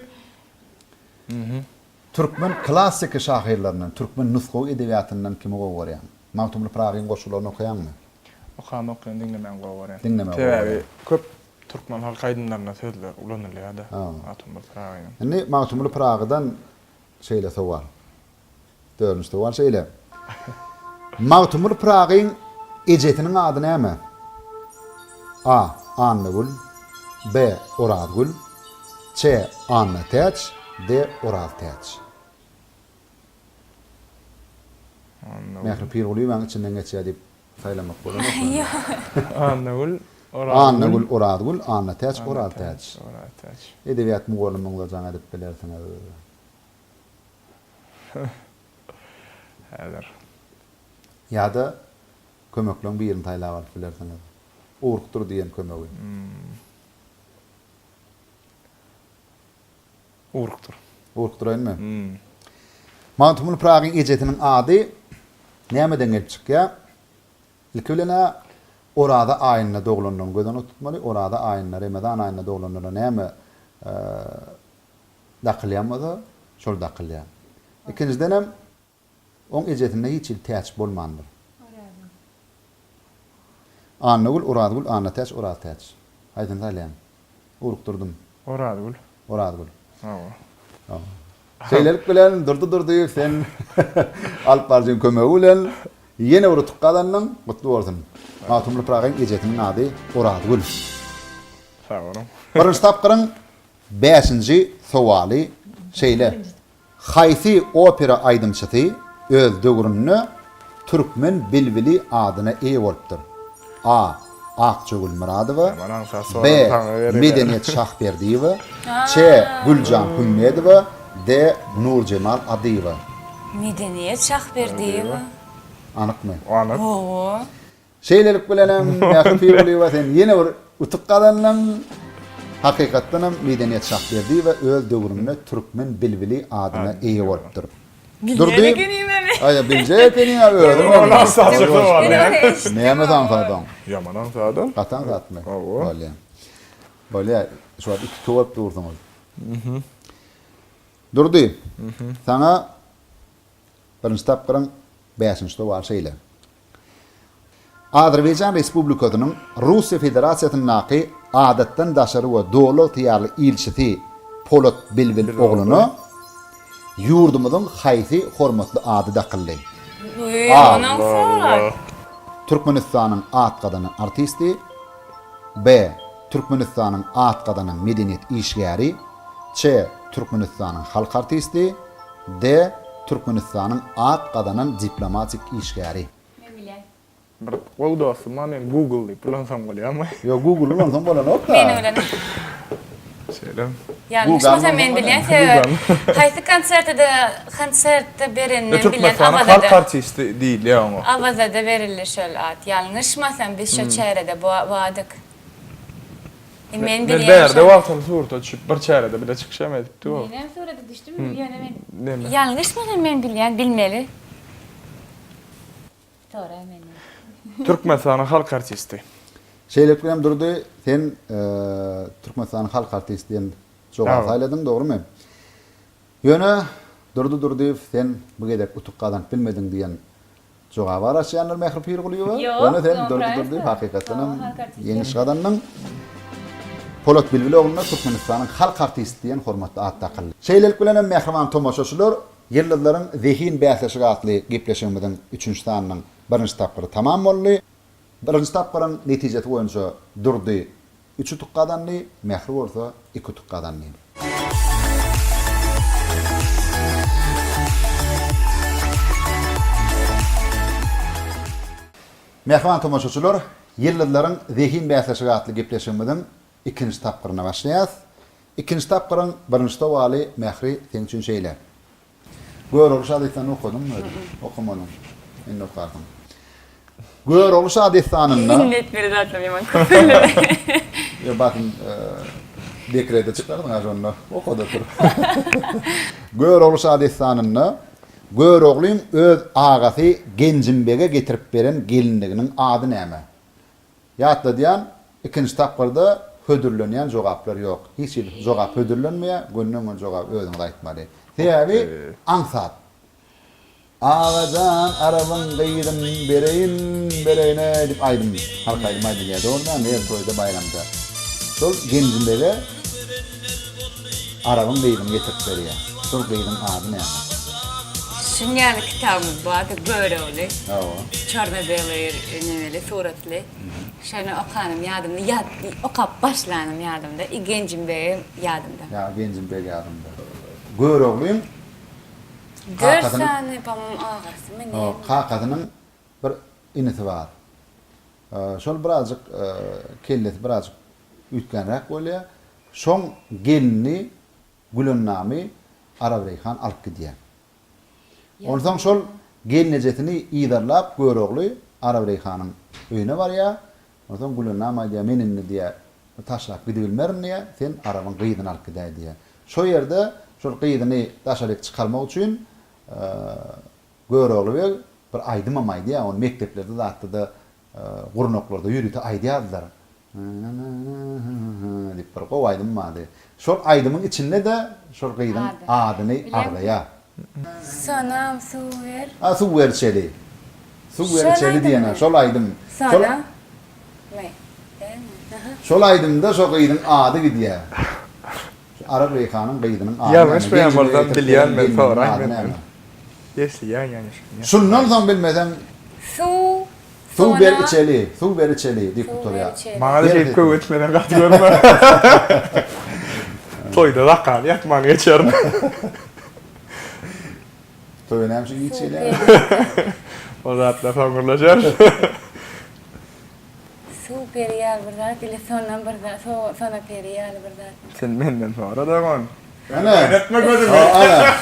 Türkmen klassik şahyrlarynyň, türkmen nusgaw edebiýatyndan kimi gowurýan? Magtumul Pragyň goşularyny okuýanmy? Okam dinlemän gowurýan. Dinlemän Sebebi köp türkmen halk aýdynlaryna sözler ulanylýar-da. Magtumul Pragyň. Indi Magtumul Pragydan şeýle sowal. Dörnüş sowal şeýle. Magtumul Pragyň ejetiniň ady näme? A. Annagul, B. Oradgul, C. Annatäç, D. Oradtäç. Mähri Pirguli ben içinden geçýär diýip saýlamak bolar. Annagul, Annagul, Oradgul, Anna Täç, Orad Täç. Täç. Edebiýat mugalliminiň jaň edip bilersiň. Häzir. Ýa-da kömeklen birini taýlap alyp bilersiň. Urukdur diýen kömegi. Uruktur. Urukdur aýnmy? Mantumul Pragyň ejetiniň ady nämeden gelip çykýar? Ilki bilene orada aýyna doglanýan gözden tutmaly, orada aýyna Ramadan aýyna doglanýan näme dakylýamady, şol dakylýar. Ikinciden hem on ejetinde hiç täç bolmandyr. Annagul, Oradgul, Anna Täç, Orad Täç. Aýdyn dalýan. Urukturdum. Oradgul. Oradgul. Hawa. Şeylerik bilen durdu sen alıp barjyn kömegi bilen yine urutup galandan mutlu bolsun. Matumly Pragyň ejetiniň ady Oradgul. Sağ olun. Birinji tapgyryň 5-nji sowaly şeýle. Haýsy opera aýdymçysy öz döwründe türkmen bilbili adyna eýe bolupdyr? A. Akçagul Muradowa, B. Medeniýet Şahberdiýewa, C. Güljan Hümmedowa, D. Nurcemal Adyýewa. Medeniýet Şahberdiýewa. Anykmy? Anyk. Oo. Şeýlelik bilen hem Mähri Pirguli sen ýene bir utup galandan hakykatdan hem Medeniýet Şahberdiýewa öz döwründe türkmen bilbili adyna eýe bolupdyr. Durdy. Aýa bilje ekeni öwrüm. Nasıl açıklı var ya? Näme taňsadan? Yaman ansadan. Gatan zatmy? Owo. Böyle şu an iki tuğap durdunuz. Durdy. Sana birinji tapgyryň 5-nji sowal şeýle. Azerbaýjan Respublikasynyň Russiýa Federasiýasynyňky adatdan daşary we dowlat ýarly ilçisi Polat Bilbil ogluny yurdumyzyň haýsy hormatly ady dakyldy? Ondan sonra. Türkmenistanyň atgadany artisti, B. Türkmenistanyň atgadany medeniýet işgäri, C. Türkmenistanyň halk artisti, D. Türkmenistanyň atgadany diplomatik işgäri. Bir gowdasy men Google diýip bilansam bolýarmy? Yo Google bilen bolan okda. Men ölen. Şeýle. Yanlışmasa men bilýän haýsy konsertde berenden bilýän Türkmenistanyň halk avazada. artisti diýil ýa-ni. Avazada berilir şöyle at. Yanlışmasam biz şu çeyrede badyk. Men Berde bilýän. wagtyny surata düşüp bir çärede bile çykşam edipdi o. Men sonra da düşdüm. Ýöne men. Näme? Yanlışmasam men bilýän, bilmeli. Toora men. Türkmenistanyň halk artisti. Şeýle bilen durdy, sen Türkmenistanyň halk artisti diýen jogap saýladyň, dogrymy? Ýöne durdy, sen bu gedek utukkadan bilmediň diýen jogap araşýanlar Mähri Pirguliýewa. Ýöne sen durdy, hakykatdan ýeňi şadanyň Polat Bilbil ogluny Türkmenistanyň halk artisti diýen hormatly ad takyldy. Şeýlelik bilen hem mähriman tomaşaçylar, ýyllarlaryň zehin bäsleşigi atly gepleşigimiziň 3-nji sanynyň 1-nji tapgyry tamam boldy. 1-nji tapgyryň netijesi boýunça durdy 3 tukkadanly, Mähri bolsa 2 tukkadanly. Mähriman tomaşaçylar, ýyllarlaryň zehin bäsleşigi atly gepleşigimiziň 2-nji tapgyryna başlaýas. 2-nji tapgyryň 1-nji sowaly Mähri sen üçin şeýle. Gör oluşa adetlerini okudum mu? Okumadım. Indi okardım. Gör oluşa adetlerini... Net bir zaten yaman. Ya bakın, dekrede çıkardın az onunla. Okudu tur. Gör oluşa adetlerini... Gör oğlum öz ağası Gencimbe'ge getirip veren gelinliginin adı näme? Yatla diýen, ikinci tapgyrda hödürlenýän jogaplar ýok. Hiç jogap hödürlenmeýär, gönlüň jogap özüň aýtmady. Täbi ansat. Ağadan arabın gıydım bereyine dip aydım. Halk aydım geldi oradan yer toyda bayramda. Sol Gencimbe'ge arabın gıydım getirip veriyor. Sol gıydım adı ne? Şunyalı kitabımız vardı böyle oldu. Evet. Çornobeli nemeli suratlı. Şöyle okanım yadımda, okap başlanım yadımda. Gencimbe'ye yadımda. Ya Gencimbe'ye yadımda. Gör oğlum. Dörsane pamam ağası mene. O qaqatynyň bir inisi bar. Şol birazcık kellet birazcık ütgenrek bolýar. Şoň gelini Gülennamy Arab Reyhan alyp gidýär. Ondan şol gelnejetini iýdarlap görogly Arab Reyhanyň öýüne barýar. Ondan Gülennamy aýdýar menini diýär. Taşlap gidebilmerin diye sen arabanın qıyıdını alıp gidelim diye. Şu yerde şu qıyıdını taşarak çıkarmak için göroglu bir aydım amaydı ya. Onu mekteplerde de hatta da qurnoklarda yürütü aydıyadılar. Deyip bir qov aydım madı. Şu aydımın içinde de şu qıyıdın adını arlaya. Sonam suver. Su verçeli. Su verçeli diyene. Şol aydım. Sana. Me. Şol aydımda şu qıyıdın adı gidiyor. Arab Reyhan'ın qıyıdının adı. Yanlış ben buradan bilýän men soraýyn. Yes, yani. Şundan soň bilmeden su ver içeli diýip oturýar. Maňa da şeýip köwetmeden gaty görme. Toýda rakam ýatman geçerim. Toýuna hem şu içeli. O zatlar soňurlaşar. Superior bir zat, sonam bir zat, sona periyal bir zat. Sen menden sonra da gon. Ana. Etme gözüme. Ana.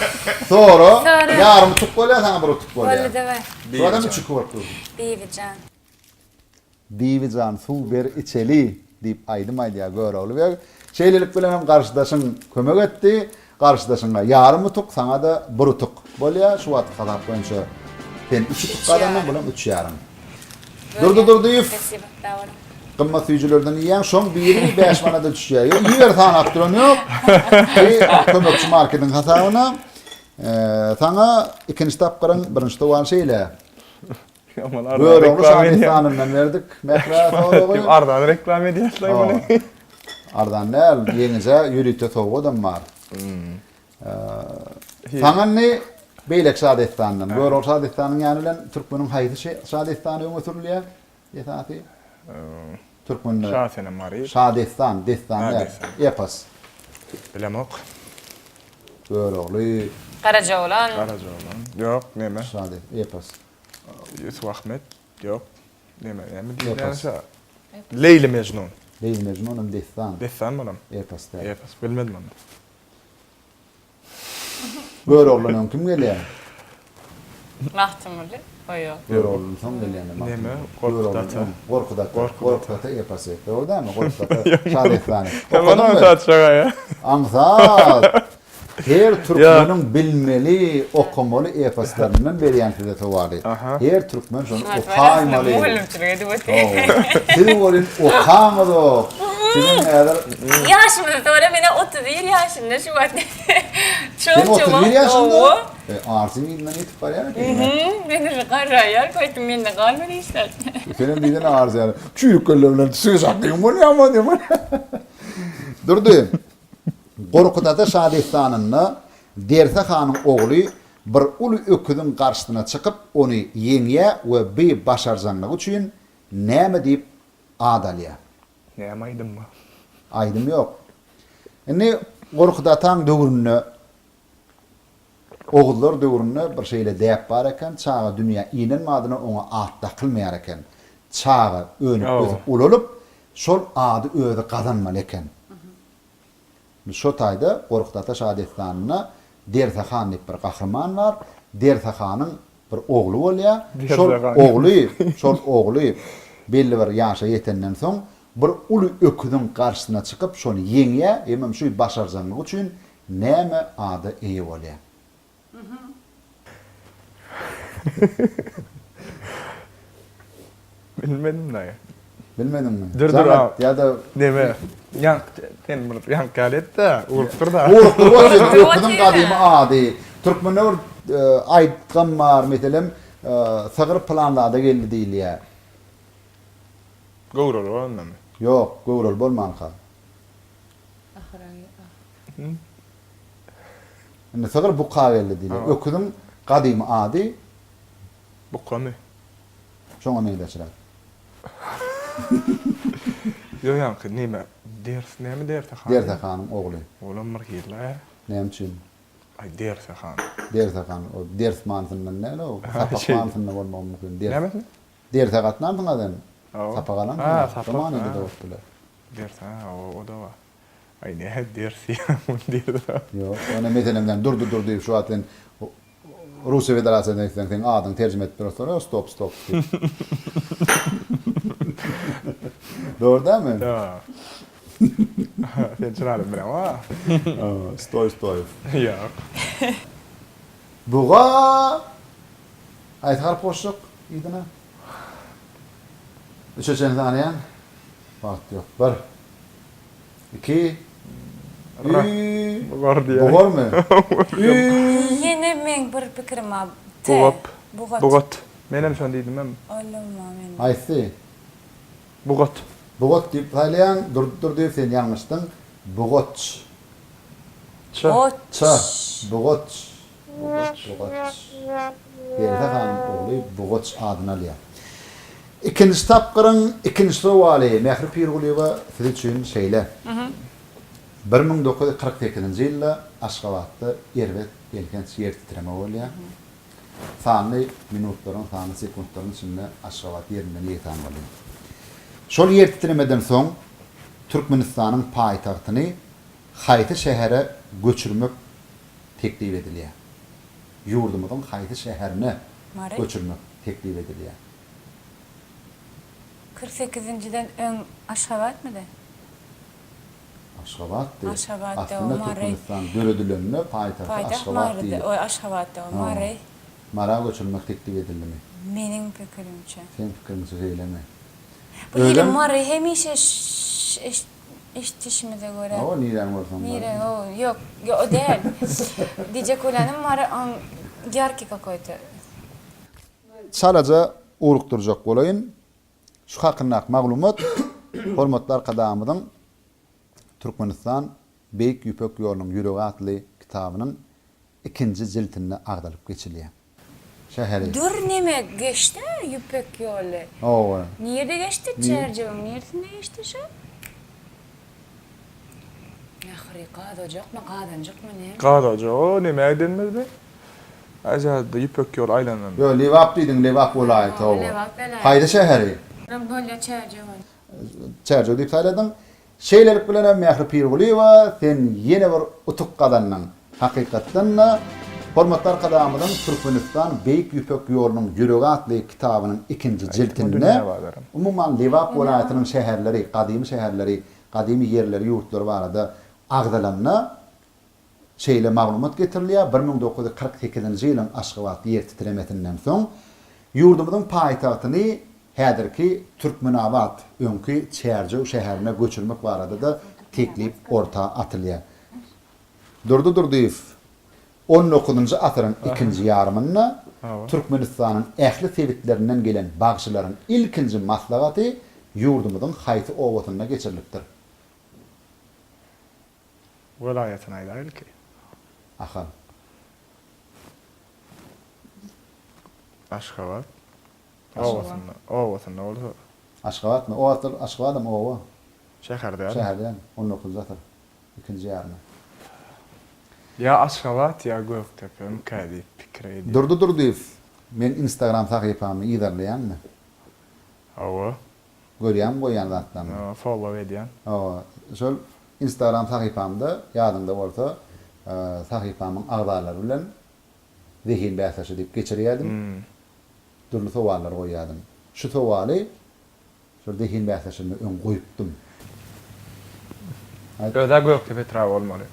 Sonra yarım tutup bolýar, sana bir tutup bolýar. Oldu da var. Sonra mı çıkıp oturdu? Bibican. Divijan su ver içeli diýip aýdym görogly we şeýlelik bilen hem garşydaşyň kömek etdi. Garşydaşyňa yarım tutuk, sana da bir tutuk bolýar. Şu wagt galap boýunça ben 2 tutuk adamam bilen 3 yarım. Durdu diýip qymmat süýjülerden ýen şoň biri 5 manada düşýär. Ýer tanap duran ýok. Kömekçi marketing hasabyna sana ikinci tapqyryň birinji towan şeýle. Görogly şahystanyndan berdik. Mehra towagy. Ardan reklam edýärler bunu. Ardan näl ýeňize ýürüte towadan bar. Sana ne beýlek Şadestandan, Görogly Şadestanyň ýanylan türkmeniň haýdy Şadestany öňe ýetaty. Türkmen Şahsene mari. Şadestan, destan epos. Bilemok. Görogly Karacaoğlan. Yok, neme? Şadet epos. Yusuf Ahmet. Yok. Neme? Yani Leyli Mecnun. Leyli Mecnun'un destan. Destan mı lan? Epos. Epos. Bilmedim onu. Göroglynyň kim gelýär? Mahtumuli. Oyo. Göroglynyň kim gelýär? Neme? Korkutata. Korkutata epos. Doğru mu? Korkutata Şadestany. Bana saat şaka ya. Anzat. Her Türkmenin bilmeli, okumalı eposlarından berýänti towary. Her Türkmen şonu okaýmaly. Muhulumçuluğa diýip. Siz bolin okamadı. Sizin eğer... Yaşımda sonra mene 31 yaşında şu vakti. Sen Çok 31 yaşında? Arzın ilinden yetip var yani. Beni rıkarrayar koydum mende kalmadı işte. Senin birden arz yani. Çürük köllerle söz hakkıyım bunu ama diyorum. Durdu. Korkutata Şadestanyny Derse Hanyň ogly bir uly öküdün garşysyna çykyp onu ýeňe we bir başarjanlygy üçin näme diýip adalýar. Näme aýdymmy? Aýdym ýok. Indi Korkutataň döwründe ogullar döwründe bir şeýle däp bar eken, çağa dünýä inanmadyna oňa at takylmaýar eken. Çağa önüp ulalyp şol ady özi kazanmaly eken. Şu taýda Korkutata Şadestanyna Derse Han diýip bir gahrman bar. Derse Hanyň bir ogly bolýar. Şol ogly belli bir ýaşa ýetenden soň bir uly öküdün garşysyna çykyp şonu ýeňe, hemem şu başarjanlygy üçin näme ady eýe bolýar. Bilmedim da. Bilmedimmi? Dur ya da neme? Sen bir yank galet da, urupdur da. Urupdun gadymy ady. Türkmenler aýtgan bar, meselem sagyr planlarda geldi diýilýär. Gowrul bolmamy? Ýok, gowrul bolmanka. Indi sagyr buqa geldi diýilýär. Öküdün gadymy ady Buqamy. şoňa meýleçiler. Yo yankı neme? Derse Hanyň Derse Hanyň ogly. Olam bir ýerler. Näme üçin? Ay derse han. Ders akan, o ders mantığından ne o? Sapak şey. mantığından olmam mümkün. Ders. Näme? Ders akatnan mıňadan? O. Sapak alan. Ha, sapak, Zaman ha. edi dogutdular. Derse ha, o da var. Ay ne dersi derse. Yok, ona metelemden durdu diýip şu atın Rusiya Federasyonyna sen adyň terjime etip sonra stop. Doğru değil mi? Ja. Sen çıralım bilen va. Stoy. Ja. Buğa aytar poşuk idina. Üçüncü taniyen. Vakt yok. 1 2 Ra. Bugar diye. Bugar mı? Yine men bir pikirim ab. Bugat. Menem şon diýdim men. Allah'ım amin. Aysi. Bugat. Bugot deyip haylayan dur deyip sen yanlıştın. Bugot. Ça. Bugot. Derdi hanım oğlu Bugot adını alıyor. İkinci tapqırın, ikinci sovali Mehri Pirguliyeva siz için şeyle. 1948-nji ýylda Aşgabatda Erwet gelken yer titreme bolýar. Sanly minutlaryň, sanly sekundlaryň içinde Aşgabat ýerinden ýetan bolýar. Şol yer titremeden soň Türkmenistanyň paýtagtyny Haýty şähere göçürmek teklip edilýär. Ýurdumyzyň Haýty şäherine göçürmek teklip edilýär. 48-den öň Aşgabatmydy? Aşgabat diýip. Aşgabatda Aslında o Mary. Türkmenistan döredilende paýtagt Aşgabat diýip. O Aşgabatda o Mary. Mara göçürmek teklip edildimi? Mening pikirimçe. Sen fikrini söyleme. Bu Öyle ýere mi? Mary hemişe eşitişimize göre. O nirän bolsam. Mire, yok, o değil. Diyecek olanım Mary yarki какой-то. Salaja urukturjak bolayın. Şu hakynda maglumat hormatly arkadaşymyň Türkmenistan Beýik Ýüpek ýolunyň ýüregi atly kitabynyň 2-nji jiltini agdalyp geçilýär. Şäheri. Dur neme geçti Ýüpek ýoly? Owa. Nerede geçti çerjewim? Nerede geçti şu? Ahri qadajaqmy, qadanjaqmy ne? Qadaja o näme edilmedi? Ajada ýüpek ýol aýlanan. Yo, Lewap diýdiň, Lewap bolaýy tawa. Lewap bolaýy. Haýda şäheri. Ben böyle çerjewim. Çerjew diýip taýladyň. Şeýlerik bilen Mehri Pirguliyeva sen ýene bir utuk gadanyň hakykatdan hormatly arkadaşymyň Türkmenistan Beýik Ýüpek ýolunyň ýüregi atly kitabynyň 2-nji jiltinde umumyň Lewap bolaýatynyň şäherleri, gadymy şäherleri, gadymy ýerleri, ýurtlary barada agdalanyna şeýle maglumat getirilýär. 1948-nji ýylyň Aşgabat ýer titremetinden soň ýurdumyzyň paýtagtyny häzirki Türkmenabad öňkü Çerjew şäherine göçürmek barada da teklip orta atylýar. Durdy 19-njy asyryň ikinji ýarymynda Türkmenistanyň ähli sewitlerinden gelen bagşylaryň ilkinji maslagaty ýurdumyzyň Haýty owatyna geçirilipdir. Welaýatyna aýdaýyl ki. Ahal. Aşgabat. Owatyna bolsa. Aşgabatmy? Aşgabatmy owa? Şäherde. Şäherden 19-njy asyr. İkinji ýarymy. Ya Aşgabat ya Göktepe mükadi pikireydi. Durdy. Men Instagram sahypamy ýerleýänmi? Awa. Görýän goýan zatdan. Follow edýän. Awa. Şol Instagram sahypamda ýadymda bolsa, sahypamyň agdalary bilen zehin bäsleşi diýip geçirýärdim. Durly sowaller goýýardym. Şu sowaly şol zehin bäsleşini öň goýupdym. Öde Göktepe traw bolmaly.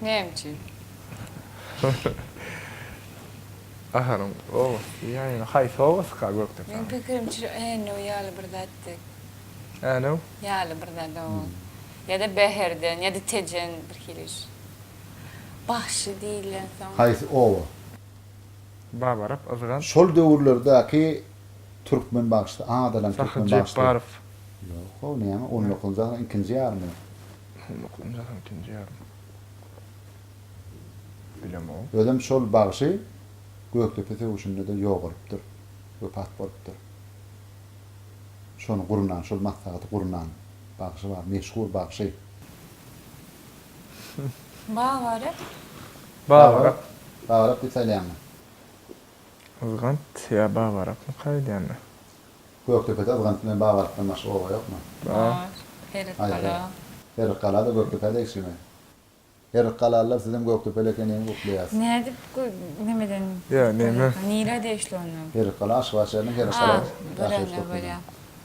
Nemçi. Aharum. Yani Haýty owatka Göktepe. Men pikirimçe no ýaly bir zatdy. No. Ýaly bir zatdy o. Ya da Beherden, ya da Tejen bir kiliş. Başy diýilen soň. Haýty owa. Babarap azgan. Şol döwürlerdäki Türkmen bagşy, adalan Türkmen bagşy. Sahypbarov. Ýok, o näme? 19-njy asyryň ikinji ýarymy. 19-njy asyryň ikinji ýarymy. Bilemo. Özüm şol bagşy Göktepe sewşinde de ýok bolupdyr. Öpat bolupdyr. Şonu gurunan, şol maksady gurunan bagşy bar, meşhur bagşy. Bagary. Bavarap. Bavarap diýip saýlaýarmy? Ozgant ya bavarap mı kaýdýany? Göktepe'de Azgant bilen Bavarap'dan başga oba ýokmy? Ferit Hayır. Kala. Her kalada Göktepe'de eksimi. Her kalalar sizin Göktepe'de ekeniň guklayas. Ne dip nemeden? Ya, neme? Nira deşli onu. Her kala aşwaçynyň her Ah, kala. böyle böyle.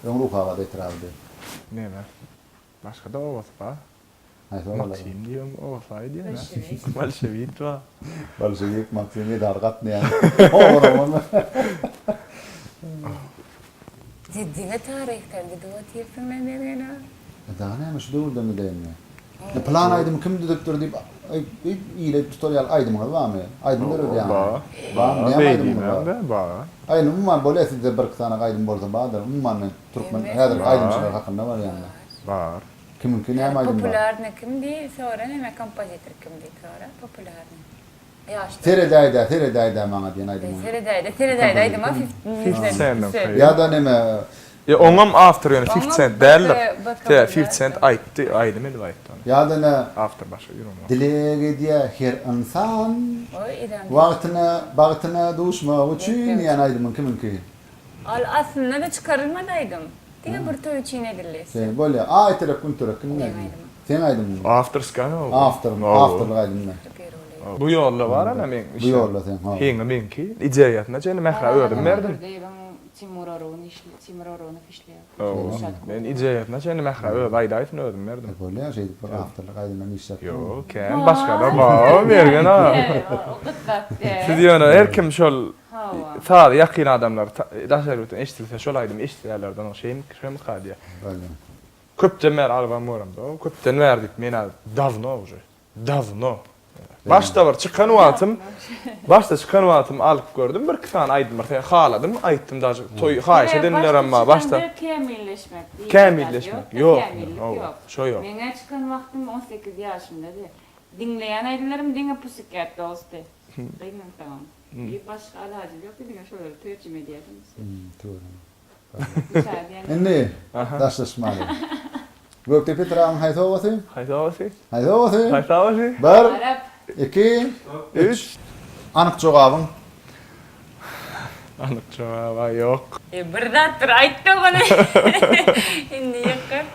Öňrü hawada etrafda. Neme? Başka da owas ba? Haýsy olar. Maksim diýem, owas aýdýan. Bolşevik. Bolşevik ba. Bolşevik Maksimi dargat ne ýa-ni. Oğramam. Dine tarihlerde de o tiyatırmen bergena. Daha näme şu döwürde mi diýenmi? Plan aýdym kim dedikdir diýip ýyly tutorial aýdymyňyz barmy? Aýdymlar öýdü ýa-ni. Ba, näme aýdym Beýdimem ba. Aýdym umman bolesizde bir tane aýdym bolsa badyr. Umman men Türkmen häzir aýdymçylar hakynda bar ýa-ni. Bar. Kiminki näme aýdym bar? Popularny kimdi? Sonra näme kompozitor kimdi? Sonra popularny. Yaşlı. Teredäýde maňa diýen aýdym. Teredäýde aýdym ha 50 Cent. Ya da näme Ya oňam after ýöne 50 Oňam Cent bir- däller. bir Te popular. 50 Cent aýtdy, aýdym edi aýtdy. ya da näme After başa ýürüm. dilege diýe her insan O İran. wagtyna duşmak üçin ýa-ni aýdym kiminki. Al aslında da çıkarılmadaydım. Diye bir toy için edilles. Sen bolýa aýtyrap kunturap kim näme? Sen aýdym. After skan o. After aýdym. Bu ýolda bar ana men. Bu ýolda sen ha. Heňe menki ijaýatna jeni mähra öýrdüm berdim. Timur Aron'u işliyor. Men ijaýatna jeni mähra aýdaýtyn öýrdüm berdim. Bolýa şey bir afterlyk aýdym işlep. Yo, ken başga da bar bergen ha. Siz ýöne her kim şol sağ ýakyn adamlar daşarbytyn eşitilse şol aýdym eşitýärlerden o şeyim kirem kadiýa. Bolýa. Köpden mer alban boram da. Köpden verdik mena davno уже. Davno. Başta var çıkan wagtym. Başta çıkan wagtym alyp gördüm. Bir iki tane aýdym bar. Haladym, aýtdym da toy haýşa denler amma başta. Kemilleşmek. Kemilleşmek. Yok. Yok. Şo yok. Mene çıkan vaktim 18 yaşımda de. Dinleyen aydınlarım dinle pusikat dostu. Benim tamam. Bir başka alacım yok dedim şöyle tercüme ediyorum. Toýry. Indi daşlaşmaly. Göktepe tram haýsy olasy? Haýsy olasy? Haýsy olasy? Haýsy olasy? 1 2 3 Anyk jogabyň. Anyk jogaba ýok. Bir datır aytdı bana. Indi yakın.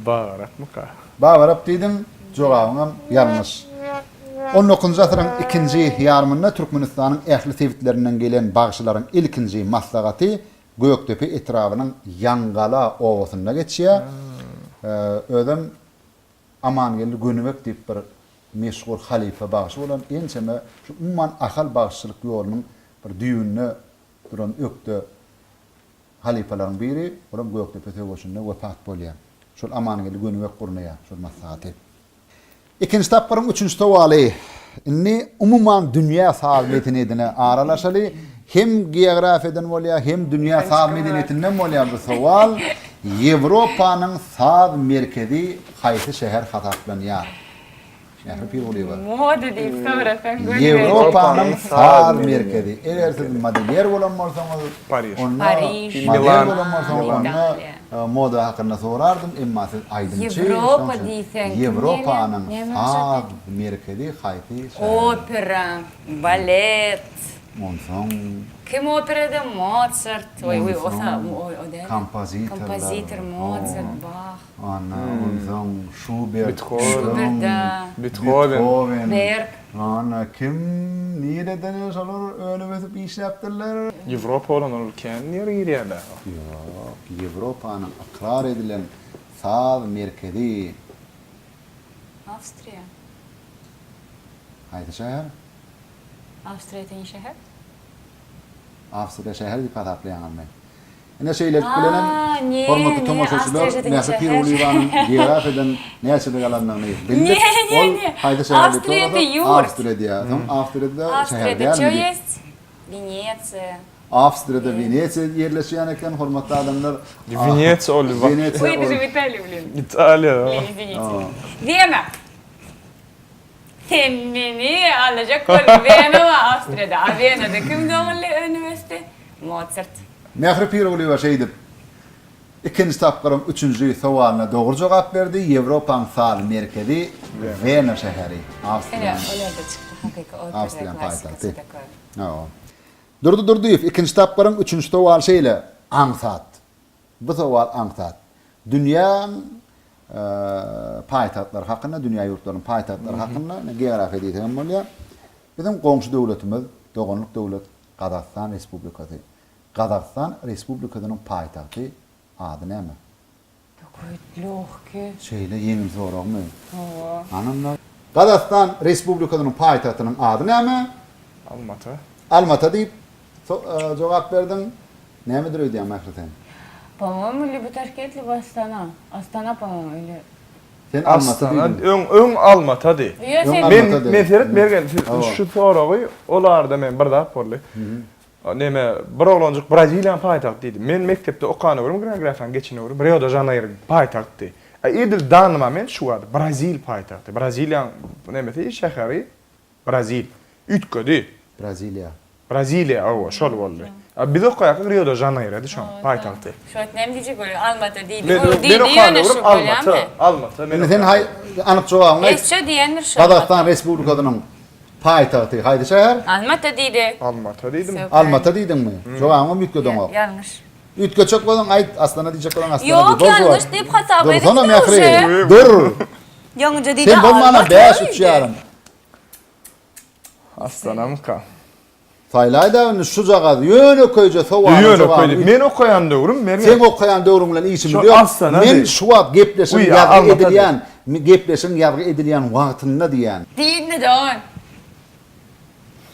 Bagarapmy ka? Bawarap diýdim, jogabyňam ýalňyş. 19-njy asyryň ikinji ýarmynda Türkmenistanyň ähli sewitlerinden gelen bagşylaryň ilkinji maslagaty Göktepe etrawynyň Ýangala owasynda geçýär. Özüm Amangeli Gönübek diýip bir meşhur halife bagşy bolan ençeme şu umman ahal bagşylyk ýolunyň bir düýünne duran ökde halifalaryň biri olam Göktepe tewşünde wepat bolýar. Şol Amangeli Gönübek gurnaýar şol maslahaty. İkinci tapyryň üçünçi towaly. Inni umuman dünýä sag medeniyetine aralaşaly. Hem geografiyadan bolýar, hem dünýä sag medeniyetinden bolýar bu sowal. Ýewropanyň sag merkezi haýsy şäher hasaplanýar? Şäher pir bar. Moda deyip sonra sen Ýewropanyň sag merkezi. Eger siz modelyer bolan bolsaňyz, Paris. Paris, Milan, Milan, moda hakynda sorardım, emma siz aýdymçy. Ýewropa diýsen. Ýewropanyň Näme sag merkezi haýsy şäher? Opera, balet. Onsoň Kim operada Mozart, o da. kompozitor Mozart, Bach. ana onsoň Schubert, Beethoven. Beethoven, Berg. ana kim nireden şolar önübesip işläpdirler? Ýewropa bolan ülken ýere girýärler. Ýok, Ýewropanyň akrar edilen sag merkezi Avstriya. haýsy şäher? Avstriya teň şäher. Avstriya şäher diýip hataplanýan men. Ene şeýle bilenem. ne, Hormatly ne, tomoşaçylar, Avstriya teň näse şäher. Pirulivanyň geografiýadan näçe bilenlerini bilip, Ne, ol haýda şäher diýip Avstriyada toýlady. ýurt. Avstriya diýär. Avstriyada şäher Avstriyada diýär. ço jest? Venetsiya. Avstriyada Venesiya yerleşýän eken hormatly adamlar. Venetsiya ol. Venetsiya Ой, ol. даже в Италию, блин. İtalya. Извините. Вена. Sen beni alacak ol. Vena var Avusturya'da. Vena'da kim doğumlu üniversite? Mozart. Mähri Piruli we şeýdip. İkinci tapqırın üçüncü sowalyna dogry jogap berdi. Ýewropaň sal merkezi Wiener şäheri. Awstria. Olarda çıktı hakika. Awstriýan paýtagty. Durdy, ikinci tapqyrın üçüncü sowal şeýle aňsat. Bu sowal aňsat. Dünýäň paýtaglary hakynda, dünýä ýurtlarynyň paýtaglary hakynda geografiýa diýen bolýar. Bizim goňşy döwletimiz, doganlyk döwlet Gazaqstan Respublikasy. Gazaqstan Respublikasynyň paýtagty ady näme? Lohke. Şeýle ýeňil soragmy? Anamlar. Gazaqstan Respublikasynyň paýtagtynyň ady näme? Almatı. Almata diýip jogap berdiň. Nämedir öýdýän maksatan? По-моему, либо Ташкент, либо Астана. Астана, по-моему, или... Sen Almata Astana, diýdin. öň Almata di. Yo, sen... Almata dedi. Men seret bergen Ava. şu soragy olarda men bir daha porly. Neme bir oglanjyk Braziliýan paýtagt diýdi. Men mektepde okany görüm, geografiýany geçini görüm. Rio de Janeiro paýtagty. Edil danma men şu wagt Brazil paýtagty. Braziliýan nemeti şäheri Brazil. Ütködi. Braziliýa. Braziliýa o şol boldy. Biz okaýak Rio de Janeiro şu paýtagty. Şu an nem diyecek öyle Almata değil. Men okany görüm Almata. Almata men. Sen hay anyk jogabyň aýt. Eşçe diyendir şu. Gazaqstan Respublikasynyň paýtagty haýdy şäher? Almata deydi. Almata diýdim. Almata diýdinmi? Jogabyň ütködüň. Yanlış. Ütke çok bolan aýt Astana diýjek bolan Astana. Yok yanlış deyip hata Dur edip sana de uşe. mehri. Dur. Yanıca deydi Sen bolmana Almata 5 öyle. 3 yarım. Astanam ka. Saylayda şu jagadı ýöne köýje sowaly. Ýöne koýdy. Men okaýan döwrüm, men Sen okayan döwrüň bilen işim Şu bilýär. Astana Men değil. şu wagt gepleşim Uy, ýazgy Almata edilýän, gepleşim ýazgy edilýän wagtynda diýän. Değil ne de on.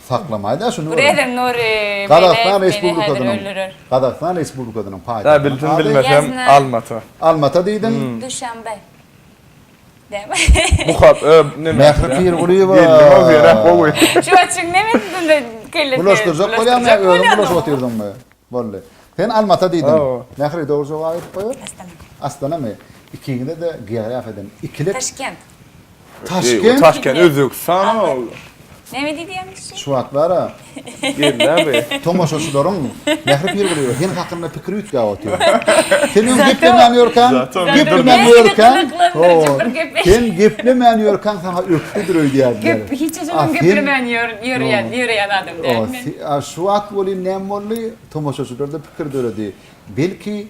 Saklamaýda şunu. Buraya Nuri. Gazaqstan öldürür. Respublikasynyň. Gazaqstan Respublikasynyň da paýtagty. bildim bilmesem Yazna. Almata. Almata diýdin. Duşanbe. Değil mi? Bu kap ne Mähri pir gulyba. Geldim o berap o. Şu açık ne mi de kellet. Bulaştıracak koyan ya öyle bulaş oturdun mu? Vallahi. Sen Almata diýdin. Oo. Mähri doğru jogap aýdyp koýar. Astana. Astana mı? İkiňde de geografiýadan. İkilik Taşkent. Taşkent. Taşkent Özbekistan oldu. Ne mi dedi yanlış? Şu wagt bara. Geldi abi. Tomaşaçylaryň mähri pir gurýar. Sen hakynda pikir ýitgä otyr. Senin geplemän ýörkan, geplemän ýörkan. Sen geplemän ýörkan sana öpdüdir öýdýär. Gep hiç özüm gepremen yürüyen adam değil mi? Şu wagt boli näme boldy? Tomaşaçylarda pikir döredi. Belki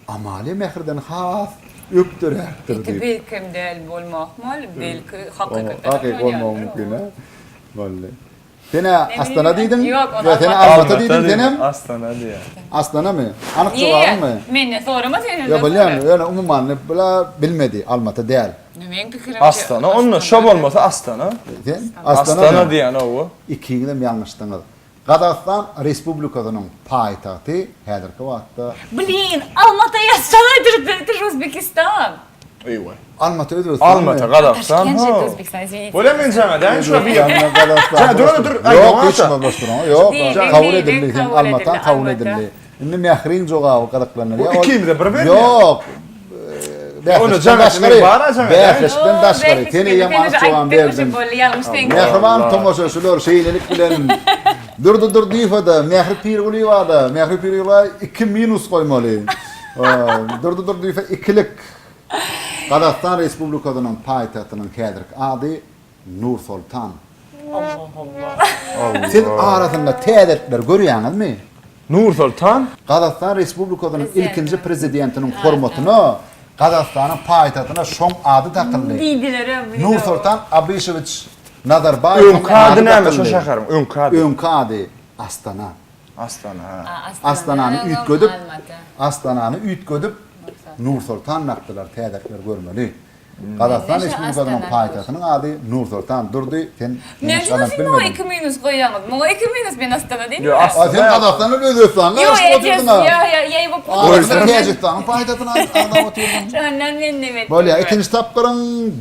amali mährden has öpdürärdir. Belki bilkim değil bolmakmal, belki hakikaten. Hakik olmagy mümkin ha. Vallahi. Sene Astana diýdin? Yok, Ya sene Almata diýdin senem? Astana diye. Astana mı? Anyk Niye? jogabmy? Men sorama senin. Ya bilýän, ýöne umuman bila bilmedi Almata diýär. Men pikirim. Astana onunla şob olmasa Astana. Sen Astana diýen o. İkiňde ýalňyşdyňyz. Gazaqstan Respublikasynyň paýtagty häzirki wagtda Blin, Almata yazsalaydır Özbekistan. Eywa. Almata Özbekistan. Almata Gazaqstan. Taşkent Özbekistan. извините. Böyle men sana den şu bir. Sen dur. Yok, hiç mi boşduran? Yok, Değil, kabul değil, edildi. kabul Almatan edildi, kabul Almata. edildi. Indi mährin jogabı gadaklanır. Bu ikimde bir verdi. Yok. Onu cemaatine bara cemaat. Bähreşden daşgary. Seni ýaman çoğan berdim. Mehriban tomoşaçylar şeýlelik bilen dur diýfada mähri pir gulyada, mähri pir gula 2 minus goýmaly. Dur diýfa ikilik. Gazaqstan Respublikasynyň paýtagtynyň häzirki ady Nur Sultan. Allah. Siz arasynda täzetler görýäňizmi? Nur Sultan. Gazaqstan Respublikasynyň ilkinji prezidentiniň hormatyna Gazaqstanyň paýtagtyna şoň ady takyldy. Diydiler Nur Sultan Abishevich Nazarbayev. Önkady näme şu şäherim? Önkady. Önkady Astana. Astana. Astanany ütgödüp Astanany ütgödüp Nur Sultan nakdylar, täzetler görmeli. Gazaqstan Respublikasynyň paýtagtynyň ady Nur Sultan durdy. Sen Ne diyorsun o 2 minus koyamaz. Mo 2 minus ben Astana değil mi? Yo, Sen Gazaqstanyň Özbekistanyň Yo, oturdun. ya bu. Orada täzetden paýtagtyna adam oturdun. Şahından ne Bolýa, ikinji tapqyryň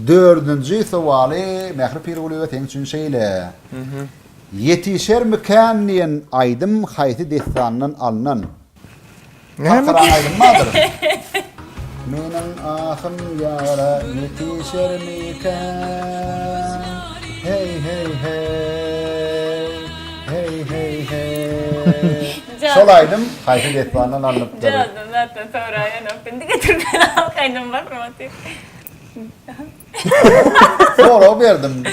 4-nji sowaly Mähri Pirguly we teň üçin şeýle. Yetişer mikän diýen aýdym haýsy destanynyň alynan. Näme? Aýdym madyr? Meniň ahym ýara yetişer mikän. Hey hey hey. Hey hey hey. Şol aydym haýsy detbandan alınıp dur. Canım zaten sonra yanıp getirken alkaydım bakmadı. Sonra berdim.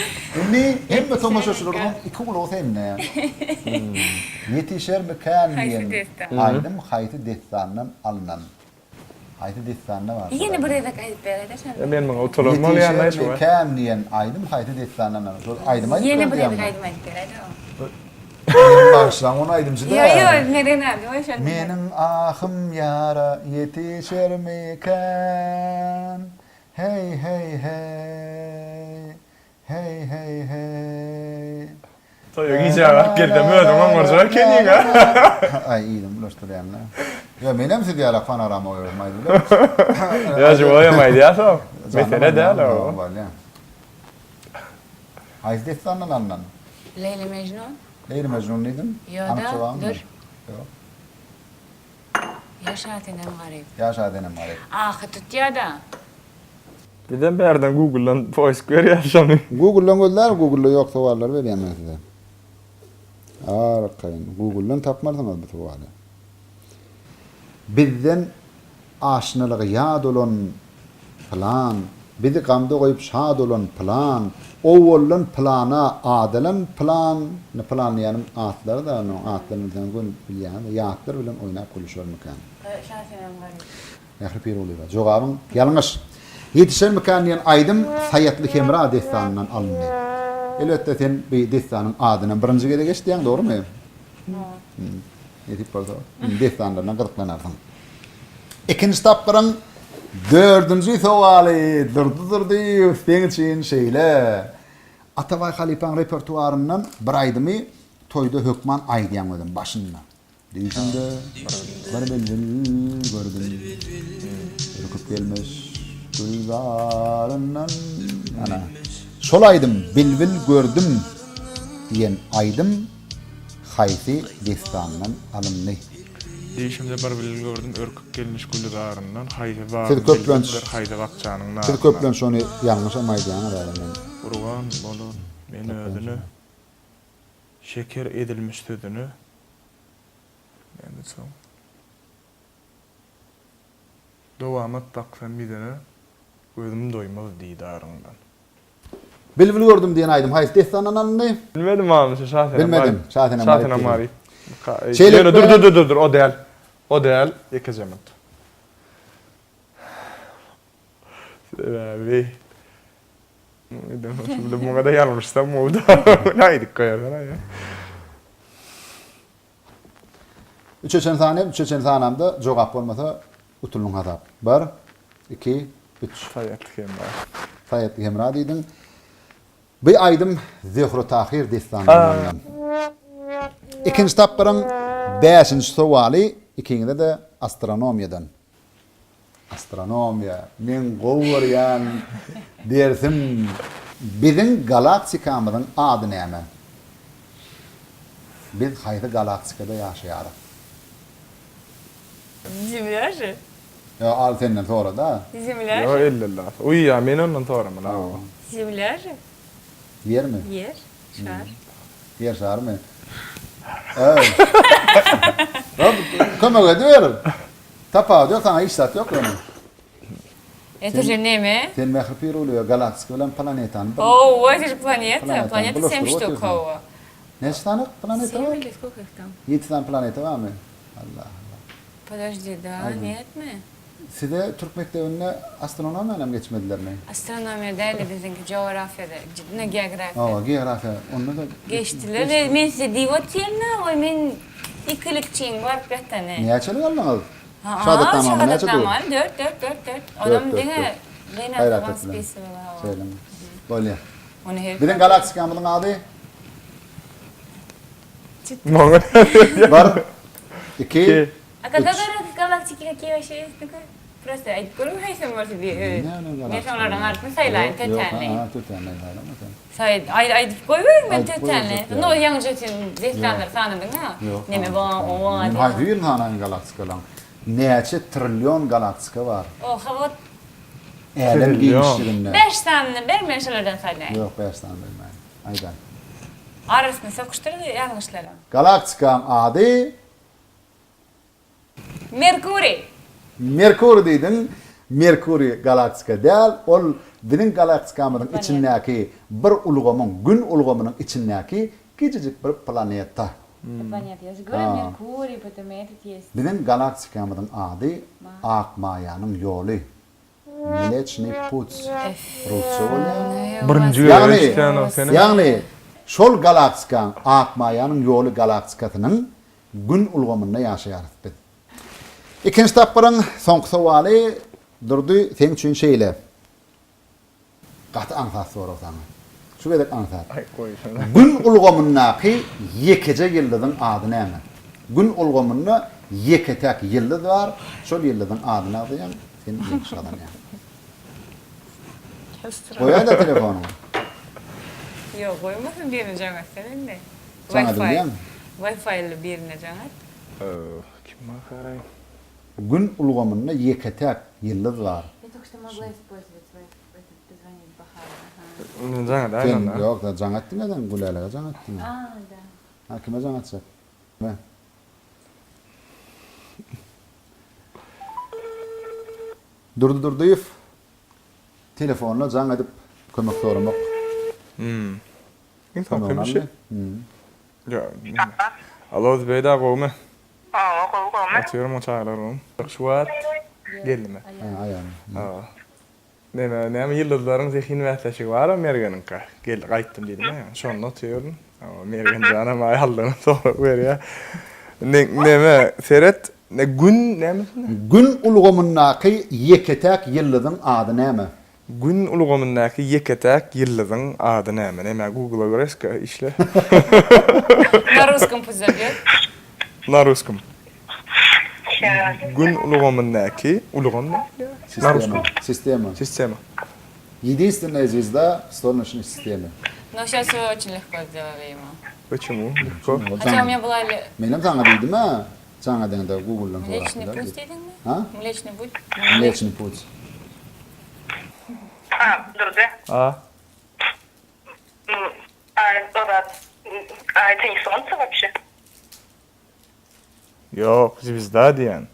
Indi hem tomaşaçylardan 2 ulo hemne. Yetişer mekan Haýsy diýen destan. aydym haýsy detbandan alınan. Haýsy detbanda var. Yine buraya da kayıp berede sen. Men meňe oturum ol ýa-da hiç var. Mekan diýen aydym haýsy detbandan alınan. Şol aydym aýdyp. Yine buraya da kayıp berede o. Başlan onu aydymçyda. Yo yo neden abi o şan. Menim ahım yara yetişer mekan. Hey hey hey. Hey hey hey. Toýa giýjäk geldim ödüm aňarjak kenýiň ha. Ay iyiydim ulaştıryanlar. Ya menem siz diyalak panorama oyurmaydı. Ya joýa maýdy ýa-da. Mesele däl o. Haýsy destandan alınan. Leyla Mecnun. Leyli Mecnun nedim? Yo Anıkçı var da mı? dur. Yok. Yaşatinem garip. Yaşa denem var. Ah tut ya da. Birden berden Google'dan poýsk berýär şonu. Google'dan gözler, Google'da yok sowarlar berýän men size. Arkayın. Google'dan tapmarsınız bu sowaly. Bizden aşnalygy ýad bolan plan, bizi gamda goýup şad bolan plan, owallan plana adalan plan, ne planlaýanym atlar da onu atlaryny gün bilýän, ýatlar bilen oýnap gülüşýär mekan. Yaşatinem garip. Nähri pir bolýar. Jogabym ýalňyş. Yetişer mekan diýen aýdym Saýatly Hemra destanyndan alındy. Elbetde sen bir destanın adyny birinji gede geçdiň, dogrymy? Edip bolsa, destanlardan gyzyklanarsyň. İkinci tapgyryň dördüncü sowaly durdy üstüň için şeýle. Atabay Halipaň repertuaryndan bir aýdymy toýda hökman aýdýan ödüm başynda. Diýişinde bir bilbil gördüm. Ürküp gelmiş gülzarından ana. Şol aýdym bilbil gördüm diýen aýdym haýsy destandan alındy. Diýişimde bir bilgi gördüm, örküp gelmiş güldarından haýdy bar. Siz köplenç. Haýdy wagtjanyň Siz köplen şonu ýalňyş amaýdýan adamlar. Urgan bolun men ödünü şeker edilmiş tüdünü endi soň dowamat taksam bidene gözüm doýmaz diýdaryndan. Bilbil gördüm diýen aýdym haýsy destandan alındy? Bilmedim abi şu şahsen. Bilmedim. Şahsen Amari. Şeyle- Dur o değil. O değil. Yakacağım. Abi. Şimdi bu kadar yanılmışsam oldu. Neydik koyarlar ya. Üçüncü sanamda jogap bolmasa utulun hatap. 1 2 3 Hayatlık hem var. Saýatly Hemra diýdiň. Bu aýdym Zehru Tahir destanından. İkinci tapgyryň 5-nji sowaly, ikiňde de astronomiýadan. Astronomiýa, men gowurýan dersim biziň galaktikamyzyň ady näme? Biz haýsy galaktikada ýaşaýarys? Zimlaşı. Ya al senden sonra da Zimlaşı. Yo illallah. Uy ya men ondan toramın abi. Zimlaşı. yer mi? Yer. Şar. Yer şar mı? Evet. Kömek ediyorum. Tapa diyor sana işlat yok onu. Это neme? Sen mehripir oluyor galaksik olan planetan. О, это же планета. Планета. Планета Было 7 что, штук. вот это. Neç tane planeta 7 var? или сколько их там? 7 tane planeta var mı? Allah. Подожди, да, Aynen. нет mi? Size Türk mektebine astronomiyle mi geçmediler mi? Astronomiya değil de bizimki coğrafyada, ne geografiya. Aa, geografya. Onunla da Geçtiler ve men size divot yerine oy men ikilikçiyim var bir tane. niye açılık aldınız? Ha, Şahadet tamamı ne şahadet açıldı? tamamı 4. Adam dört, dene Lena Hayrat Tavan ettiler. Space var. Söyleme. Böyle. Onu her. Bilin galaksik amılın adı? Många. Var. 2 А когда говорят галактики какие вообще есть? Ну-ка, просто айтып hayse может bir. Ben sonradan artık sayılayın tötenleyin. Ha, tötenleyin. Say aydıp koyuyorum ben Aydıp koyuyoruz, tötenle. yani. No yanıcı için destanlar sanadın ha. Yok. Neme bağım o var. Men hayır yıl hanan galaksik olan. Neçe trilyon galaksika var. O hava Elem Trilyon. genişliğinde. 5 tane vermeyen şeylerden sayılayın. Yok 5 tane bilmeyin. Aydan. Arasını sokuşturdu yanlışlara. Galaktikan adı Merkuri. Merkuri diýdiň. Merkuri galaktika däl, ol biziň galaktikamyzyň içindäki bir ulgamyň, gün ulgamynyň içindäki kiçijik bir planeta. Понятно. Я же говорю Меркурий, потому этот есть. Biziň galaktikamyzyň ady Ak Maýanyň ýoly. Mleczny Put. Rusça bolýar. Birinji Yani, görüşden o seni. yani şol galaktika Ak Maýanyň ýoly galaktikasynyň gün ulgamynda ýaşaýarys biz. İkinci tapyryň soňky sowaly durdy sen üçin şeýle. Gaty aňsat sorasan. Şu gedek aňsat. Ay koy şunu. Gün ulgamyndaky ýekece ýyldyň ady näme? Gün ulgamynda ýeketek ýyldy bar, şol ýyldyň ady näme? Sen ýekşe adam ýa. Koýa da telefonu. Yok, koymasın birine canat senin de. Sana diyeyim. Wi-Fi ile birine canat. Kim makaray? Gün ulgamynda ýeketek ýyldy bar. Я только что могла использовать этот позвонить Бахару. Jaňa da Sen aynan. ýok da jaňatdyň adam, Güläläge jaňatdyň. Да. Ha kime jaňatsak? Ben. Durduýyp telefonla jaň edip kömek soramak. İnsan kömüşi. Hmm. Ya. Alo Zübeyda gowmy? Oo, koyma. Atıyorum o çağırırım. Şuat. Gelme. Aýan. Näme ýyldyzlaryň zehin wätleşigi bar Mergen'inka. Gel gaýtdym dedim ya. Şonu atıyorum. Mergen jana maý aldyny sonra berýär. Näme Ferhat? Ne gün näme? Gün ulgamyndaky ýeketek ýyldyň ady näme? Gün ulgamyndaky ýeketek ýyldyň ady näme? Näme Google'a göreska işle. На русском пусть забьет. Na ruskum. Gün ulgamyndaky ulgam ne? Na ruskum. Sistema. Sistema. Единственная звезда в Солнечной системе. Но сейчас вы очень легко сделали ему. Почему? Легко. Хотя у меня была Menem sana dedim ha. Sana dedim de Google'dan Mlечный soraştılar. путь dedin mi? Ha? Mlечный путь. Mleczny pуть. Durdu. А, А это не солнце вообще? yok, звезда diyen.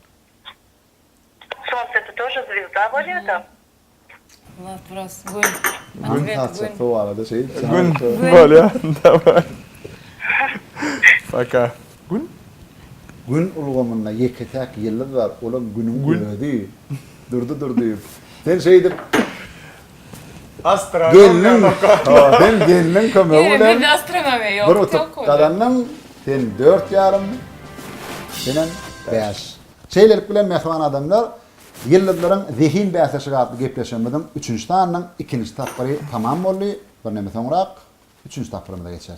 Солнце это тоже звезда вроде-то? Вопрос. Гун. Gün Ответ tatsa гун. o arada şey. Gün, böyle, давай. Пока. Gün? Gün ulgamynda ýeketek ýyldy bar. Olam günün gödi. Durdu. Sen şeydi Astra. gelin. Sen gelin köme Bir ulan. de astronomi yok. Bir Çok otup cool. kadandan sen 4,5 senen 5. Şeyler bilen mehman adamlar ýyldylaryň zehin bäsleşigi adly gepleşmeden 3-nji tanyň 2-nji tapyry tamam boldy. Bir näme soňrak 3-nji tapyrymyza geçer.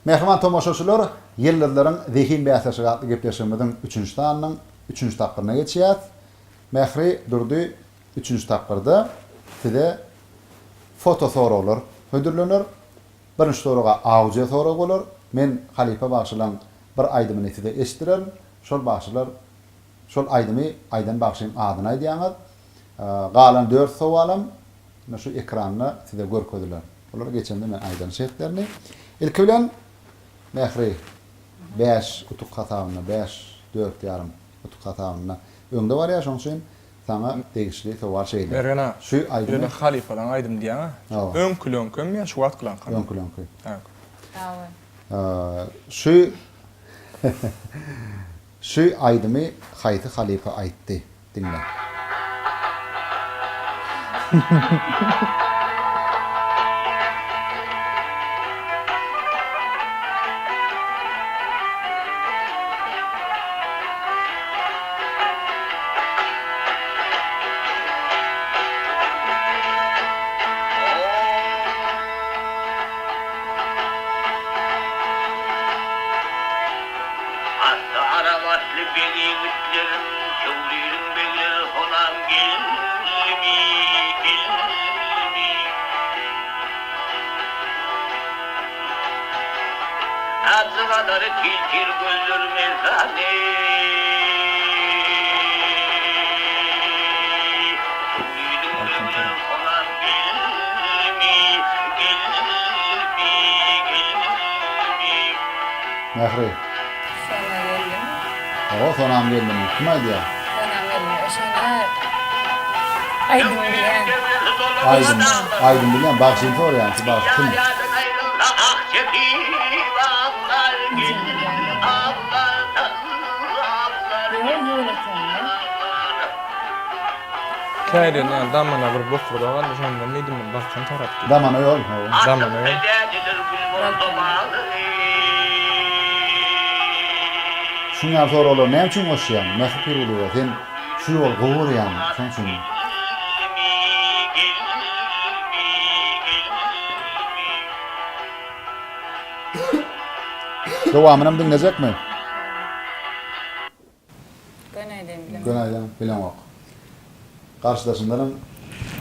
Mehman tomoşaçylar, ýyldylaryň zehin bäsleşigi adly gepleşmeden 3-nji tanyň 3-nji tapyryna geçýär. Mehri durdy 3-nji tapyrda size foto soralar hödürlenir. Birinji soraga audio sorak bolar. Men Halipa başylan bir aýdymyny size eşitirim. Şol başylar şol aýdymy aýdan başyň adyny aýdýaňyz. Galan 4 sowalym şu ekranda size görkezdiler. Olar geçende men aýdan şertlerini. Ilki bilen Mehri 5 utuk hatawyna 5 4 yarım utuk hatawyna öňde bar ýa şoň üçin sana tegişli sowal şeýle. Mergena. Şu aýdymy Ýöne halifadan aýdym diýen ha. Aa. Öňkülöňküm ýa şu wagt kılan kan. öňkülöňkü. Ha. Давай. Şu şu aýdymy Haýty Halifa aýtdy. Dinle. Aramatlı beni ütlerim, kevlirim belir honam gelmi, gelmi. Azı kadar tilkir gözür mezane. Kevlirim belir honam gelmi, gelmi. Mehri. Sana geldim. O sonam geldim. Kim aydı ya? Sana geldim. Şuna aydın bilen. Aydın bilen. Bak şimdi sor yani. Bak kim? Käýden ýa damana bir bokura var, şonda nedim bakkan tarap. Damana yol. Damana ýa. Şunlar sor olur. Ne için hoşyan? Mehri Pirguli sen şu yol goğur yani. Sen şunu. Devamını dinleyecek mi? Gönayden bilen. Günaydın. Bilen ok. Karşıdaşınların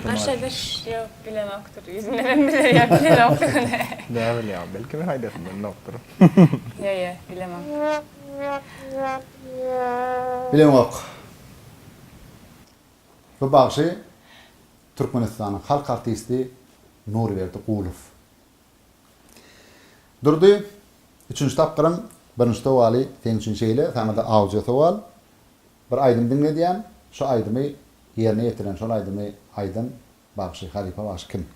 Arkadaş yok bilen oktur. Yüzünden bilir ya bilen oktur. Ne bileyim, belki bir haydasından noktur. Ya bilemem. bilen ok. Bu bağışı Türkmenistan'ın halk artisti Nuriverdi Qulov. Durdu. Üçüncü tapqırın birinci tawali teň üçin şeýle, sana da audio tawal. Bir aydym dinlediyem, şu aydymy ýerine ýetiren, şol aydymy aydın bağışı Halifa bağışı kim?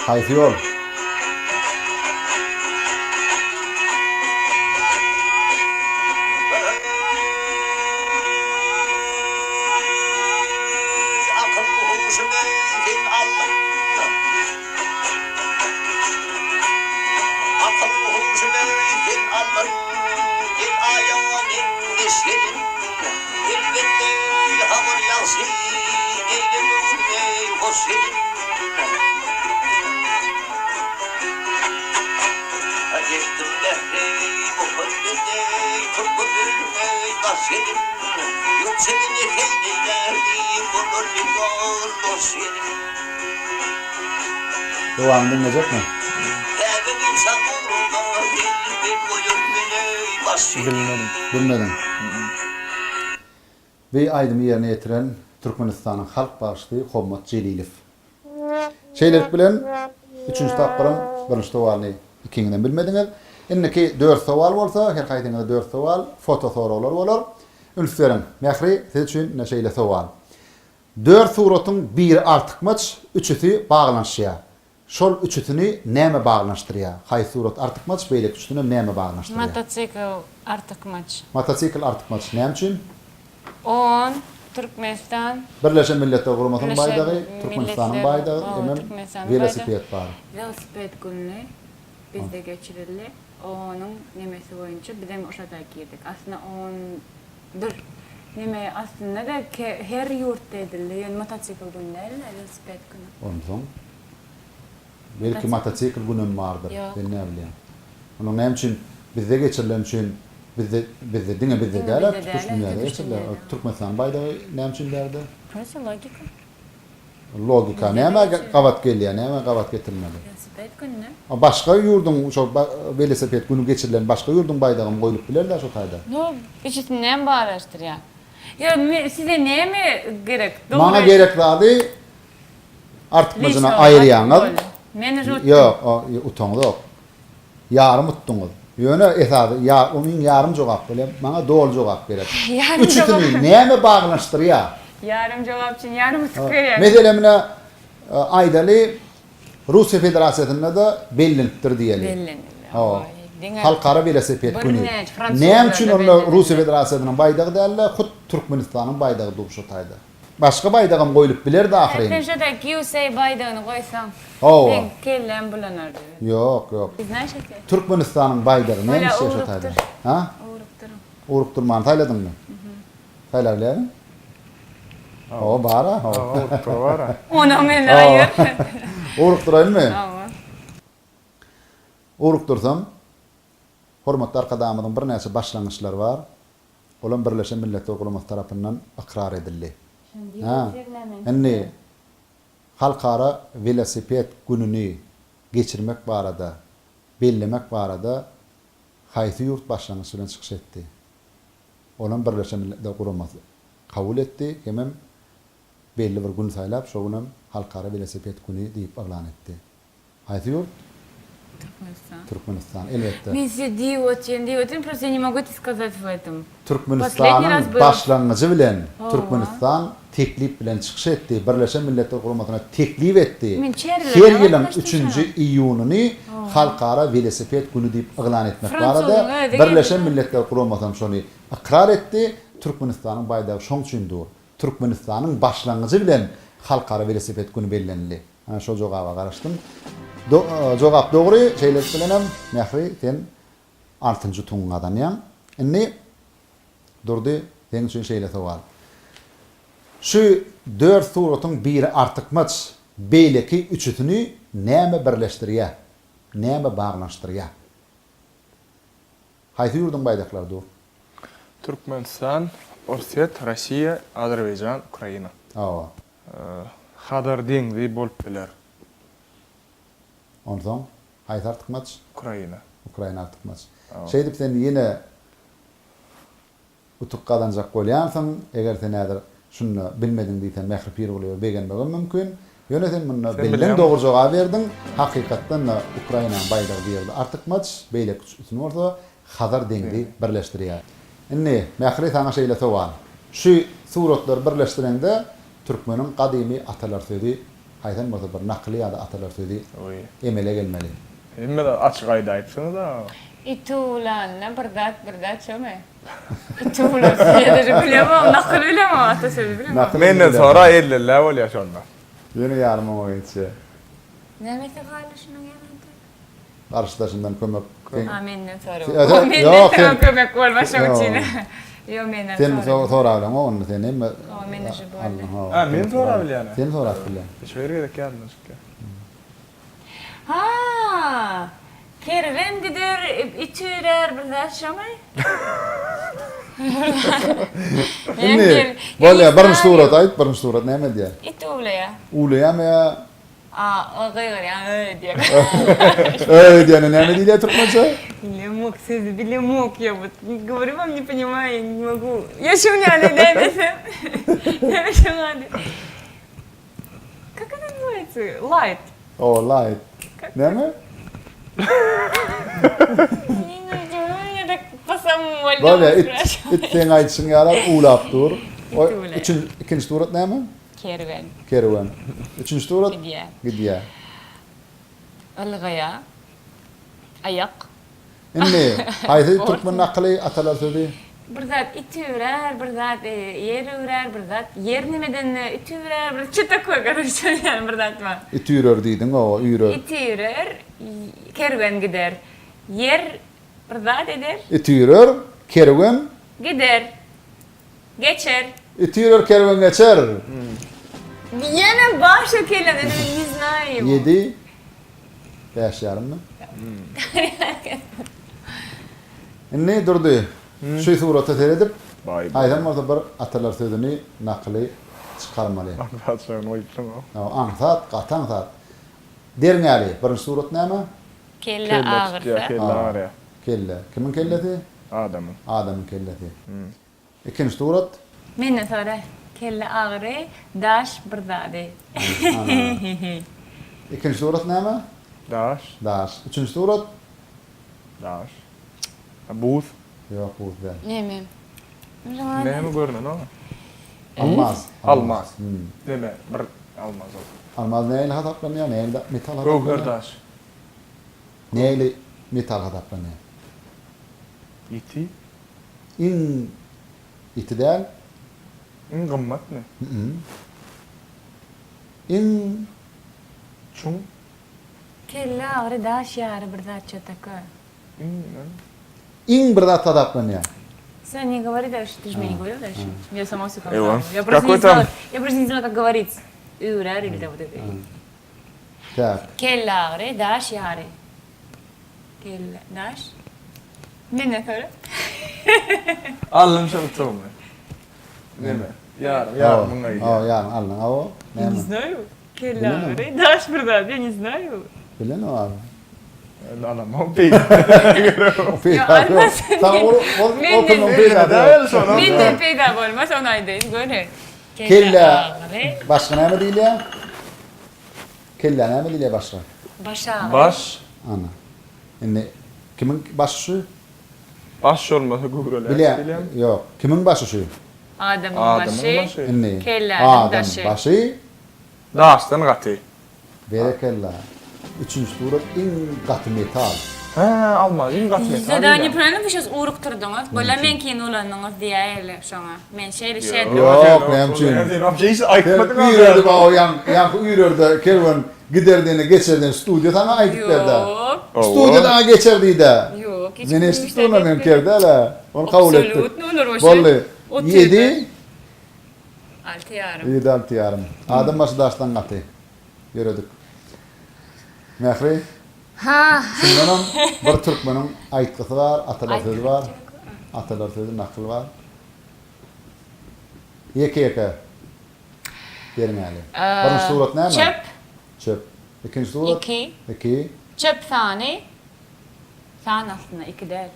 Hayfi yol. Devamını dinleyecek mi? Bilmedim. Ve aydymy ýerine ýetiren Türkmenistanyň halk başçysy Hommat Jelilew. Şeýlerik bilen 3-nji tapqyrym birinji tawalyny ikiňden bilmediňiz. Inniki 4 sowal bolsa, her gaýdyňda 4 sowal, foto soralar bolar. Ülferim, Mehri, siz üçin näçeýle sowal. 4 suratyň biri artykmaç, üçüsi baglanşýar. Şol üçüsini näme baglanşdyrýar? Haý surat artykmaç, beýle üçüsini näme baglanşdyrýar? Mototsikl artykmaç. Mototsikl artykmaç näme üçin? 10 Türkmenistan. Birleşen Milletler Guramatynyň Birleşen baýdagy, Türkmenistanyň baýdagy, emem Türkmenistanyň velosiped bar. Velosiped günü bizde geçirildi. Onun nemesi boyunca biz hem oşada girdik. Aslında dur. Neme aslında da her yurtta edildi. Yani mototsikl günleri, velosiped günü. Ondan belki mototsikl günüm vardır. Yok. Ben ne bileyim. Onun näme üçin bizde geçirilen üçin bizde diňe bizde däler, tutuş dünýäde geçiriler. Türkmenistan baýdagy näme üçin derdi? Burası logika. Logika näme gawat gelýär, näme gawat getirmeli. Velosiped günü. Başga ýurdun şo velosiped günü geçirilen başga ýurdun baýdagyny goýup bilerler şo taýda. No, ikisinden bağlaştırıyor. Ya size ne mi gerek? Bana gerek zady artmacına aýyrýaňyz. Meni Yok, utangy yok. Yarım uttuňyz. Ýöne esasy, ya onun yarım jogap bilen, bana dol jogap berek. Üçüsini näme baglanşdyrýar? Yarım cevap için yarım sıkıyor. Mesela mine aýdaly Russiýa Federasiýasynda da bellenipdir diýeli. Halkara velosiped günü. Näme üçin onlar Russiýa Federasiýasynyň baýdagy däller, hut Türkmenistanyň baýdagy durup şo taýda. Başga baýdagym goýup biler de ahyryn. Sen şurada QC baydagyny goýsam. Ben kellen bulanardy. Yok, yok. Biz näşe? Türkmenistanyň baýdagy näme şo taýda? Ha? Urup durman taýladyňmy? Taýlaýlar. O bara. Urup bara. Ona men aýyr. Urup duraýynmy? Ama. Urup dursam, hormatly arkadaşlarymyň bir näçe başlangyçlar bar. Olan Birleşen Milletler Guramaty tarapyndan ikrar edildi. Ha. Indi halkara velosiped gününi geçirmek barada, bellemek barada Haýsy ýurt başlangyç bilen çykyş etdi. Olan Birleşen Milletler Guramasy kabul etdi, hemem belli bir gün saýlap, şo günem halkara velosiped güni diýip elan etdi. Haýsy ýurt? Türkmenistan, elbette. Men size diýotin, просто я не могу это сказать в этом. Последний раз Türkmenistan'ın был- başlangıcı bilen Türkmenistan teklip bilen çykyş etdi. Birleşen Milletler Guramasyna teklip etdi. Men çerler, Her ama ýylyň başta 3-nji iýunyny halkara velosiped güni diýip elan etmek Fransuz, barada evet, Birleşen evet. Milletler Guramasyna şonu ikrar etdi. Türkmenistanyň baýdagy şoň üçindir. Türkmenistanyň başlangıcı bilen halkara velosiped güni bellenli. Ana şo jogaba garaşdym. Jogap dogry, şeýle bilenem, Mehri sen 6-njy tuňgadan ýa. Inni durdy, sen üçin şeýle sowal. Şu 4 suratyň biri artykmaç, beýleki üçüsini näme birleşdirýär? Näme baglanşdyrýar? Haýsy ýurdun baýdaklar dur? Türkmenistan, Osset, Rossiya, Azerbaycan, Ukraina. Awa. Hadar deňzi bolup biler. Ondan haýsy artykmaç? Ukraina. Ukraina artykmaç. Awa. Şeýdip sen ýene utukkadanjak bolýansyň, eger sen häzir şunu bilmediň diýsen Mehri Pirguliow begenmegem mümkin. Ýöne sen muny Sen bildiň, bilýän- dogry jogap berdiň. Hakykatdan Ukraina baýdagy berdi. Artykmaç beýlek üçin bolsa Hazar deňdi birleşdirýär. Inni Mehri sana şeýle sowal. Şu suratlar birleşdirende Türkmeniň gadymy atalar sözi haýdan bolsa bir nakly ýa-da atalar sözi Oy. emele gelmeli. Emme de açyk aýda aýtsaňyz da. Itulanna birdat şomy? Itulan, я даже bilemem, nakıl bilemem, ata sözü bilemem. Menden sonra ellerler bolýar şonda. Ýöne ýarmy oýunçy. Näme galy şunu ýa-da? Karşıdaşından kömek. A menden sonra. Evet, O menden yok, sonra sen- kömek bolmaşyk Yok. üçin. Yo menden Sen sonra. sorabilen onu sen emme. O menden şu boldy. Ha, men sorabilýän. Sen sorabilen. Şeýle gerek ýalnız. Ha! Kerven gider içirer birdat şomy? Inni bolýar birinji surat aýt, birinji surat näme diýär? Itulaya. Ulyam ya. A, o gaýgar ya, diýär. Diýene näme diýär türkmençe? Билемок, сözü билемок я вот говорю вам, не понимаю, не могу. Я шумяный, да, это шумяный. Как это называется? Light. O light. Näme? Я так по-самому Bolýar спрашиваю. it sen aýtsyň ýalar ulap dur. O Ulap. ikinji surat näme? Kerven. Kerwen. Üçüncü surat Gidýär. gidýär. Ilgaya. Ayak. Inni haýsy türkmen akly atalar sözi? Bir zat iti ürer, bir zat yer ürer, bir zat yer nimeden iti ürer, bir что такое, короче, yani bir zat var. Itýür diýdiň o ýürür. İti ürer, kerven gider. Yer bir zat eder, Itýür, kerwen, gider. Geçer. itýür kerwen geçer. Yana başa kelime, не знаю. 7 5 yarımı. Inni durdy. Şu surata seredip Bay. aýdan bolsa bir atalar sözüni nakly çykarmaly. Patron oýtdum. Ansat, gatansat. Derňäli, birinji surat näme? Kelle ağırsa. Kelle ağrı. Kelle. Kimin kellesi? Adamın. Adamın kellesi. İkinji surat Menden sonra kelle ağrı, daş bir zadi. ikinji surat näme? Daş. Daş. Üçüncü surat Daş. Buz. yok bu da. Neme? Näme görnen o? Almaz. Almaz. Hmm. Deme bir almaz o. Almaz näle hataplanýar, näle metal Roger hataplanýar. daş. Näle metal hataplanýar. Iti. In itidal, In gymmat ne? in Çun. Kelle ağrı, daş yarı bir zat что такое? in bir zat hataplanýar. Все, не говори дальше, ты же мне не говорил дальше. Я сама все Эва, Я просто какой не знала, там? я просто не знала, как говорится. Үрер или да вот это. Tak. Kelle ağrı, daş yarı. Kelle, daş. Ne söyle? Alın şunu tutma. Neme? Yarım bunga gidiyor. Yarın alın. O Я не näme? знаю. Kelle Bilemem. ağrı, daş bir zat, я не знаю. Bilen o abi. Alamam peyda. almaz. Sen o Men de- okulun peyda. Men de peyda bolmaz, onu aýdyn, göre. Kella başka näme diýilýär? Kella näme diýilýär başka? Baş ağrı. Baş. Ana. Indi kimin başı? Baş olmasa gurulur. Bilýär. Ýok. Kimin başı şu? Adamın Adamın başı. başı. Indi. Kellänin Adam daşı. başı. Daşdan gaty. Berekella. Üçüncü surat en katı metal. Ha, almazın gaty metal. Zadany problem bu şos uruq turdyňyz. Bola men keyin ulanyňyz diýärler şoňa. Men şeýle şeýle. Yok, nämçin. Şeysi aytmadın Üýrerde ba o yan üýrerde kerwan giderdiğini geçerdiğin stüdyo tama aytıp berdi. Yok. Stüdyodan geçerdi de. Yok. hiç Mene kimse stüdyodan etmedi. kerdi ala. Onu kabul ettik. Absolut, ne olur o şey. Vallahi. O 7 Altı yarım. 7 6 yarım. Adam başı daştan katı. Yürüdük. Mehri. Ha. Şundan bir Türkmenin aytqısı var, atalar sözü var. Atalar sözü nakıl var. Yeke. Dermeli. Birinci surat näme? Çöp. Çöp. İkinci surat? 2. 2. Çöp sani. San aslında 2 değil.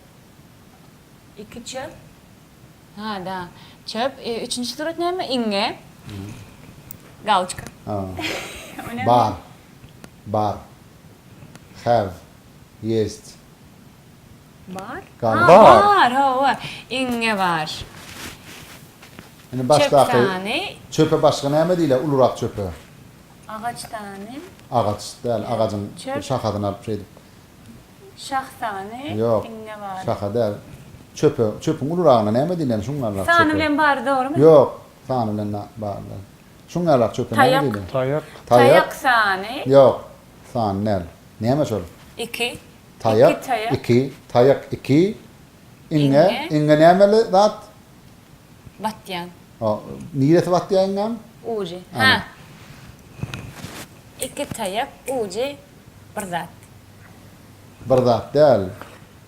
2 çöp. Ha da. Çöp. Üçüncü surat näme? İnge. Gauçka. Ha. O ne? Bar. Have. Jest. Bar. Galiba. Ha, var. Ha, var. İnge var. Yani Çöp başka sani. çöpe başka näme diýler? Ulurak çöpe. Ağaç tane. Ağaç değil, ağacın Çöp. şakadan alıp şeydi. Şah tane. Yok. İnge var. Şaka değil. Çöpün ulurağına näme diýler? Şunlarlar Sani çöpe. bilen bar doğru mu? Yok. Sani bilen bağırlar. Şunlarlar çöpe näme Tayak. diýler? Tayak. Tayak sani. Yok. Sani näl? Näme şol? 2. Tayak. İki tayak. 2. Tayak 2. İnge. İnge nämeli zat? Batyan. O nireti wat diýen? Uji. Ana. Ha. 2 tayak, uji, bir zat. Bir zat değil.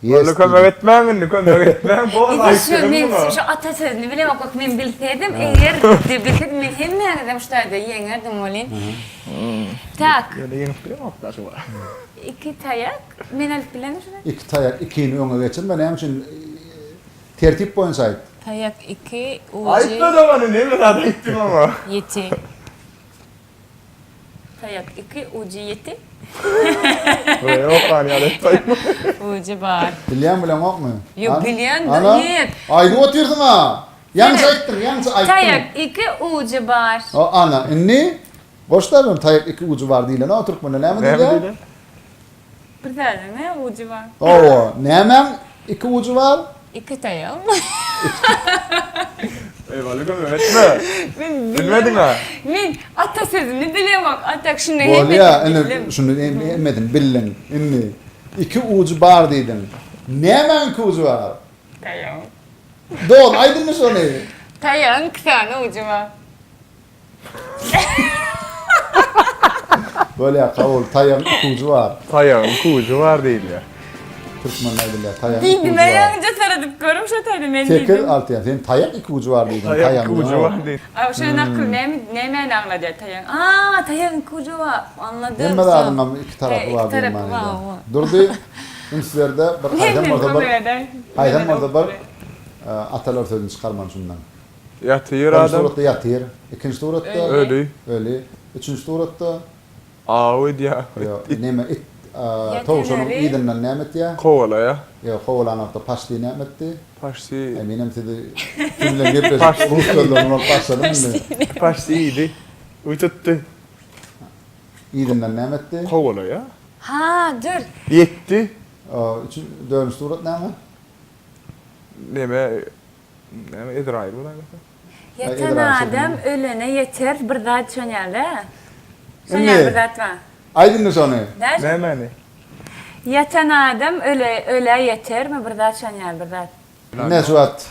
Böyle kömek etmem, kömek etmem. Bu Men şu atasözünü bilemem, bak men bilseydim, eğer de bilseydim men hem nereden şurada yenerdim olin. Tak, Böyle yeni bir nokta şu var. 2 tayak, men alıp bilen şurada. 2 tayak 2'ni öňe geçirme näme üçin tertip boýunça aýt. Tayak 2, uji, Aytma da bana ne kadar ayttım ama. 7. Tayak 2, uji 7. Böyle yok hani aytmayım. Uji bar. Bilýän bilen okmy? Yok, bilýän de, Ana, ýet. aýdyp oturýarsyň ha. Ýalňyş aýtdyň, ýalňyş aýtdyň. Tayak 2, uji bar. O ana, inni goşlar tayak 2 ucu var diýilen, o Türkmen näme Ne diýler? bileyim? Bir tane ne uji var? O, näme 2 ucu var? 2 tayak. Eyvallah kömek etme. Bilmedin ha. Men atasözünü bilemem. Atak şunu Bolýa, indi şunu emmedim, bilin. Inni 2 ucu bar diýdin. Näme 2 ucu var? Tayak. Doğru, aydınmış onu. Tayan 2 tane ucu var. Bolýa, kabul, tayak 2 ucu var. Tayağın kucu var değil ya. Türkmen aýdylýar, tayak 2 ucu Bildim, var. yanınca taradıp görüm şu tane men Tekir dedim. altı ya, sen tayak 2 ucu var diýdin. Tayak kucu var değil. Abi şu nakıl ne men anladı tayan. Aa tayan 2 ucu var. Anladım. Demme de adın ama 2 tarafı iki var tarafı diýen var, manada. var. Durdy, ünsizlerde bir aýdan bolsa bir aýdan bolsa bir atalar sözünü çıkarman şundan. Yatıyor Birinci adam. suratda yatyr, ikinci suratda Ölü. öli, üçüncü suratda Ağıd ya. neme it tawşunun Yatyrary. idinden nämet ya. Kovala ya. Ya kovalanakda paşly nämetdi. Paşti. Eminim sizi kimle gepleşip Rus sözlerini başladım mı? Paşti iyiydi. Uytuttu. İdinden nämetdi. Kovala ya. Ha dur. Yetti. Dördüncü surat näme? Neme İsrail bu da. Yatan İdrarçı adam ölene yeter bir zat şöňärle. Ne? Şöňär bir zat var. Aydınız onu. Der? Ne mani? Yatan adam öle yeter mi bir zat şöňär bir zat. Ne suat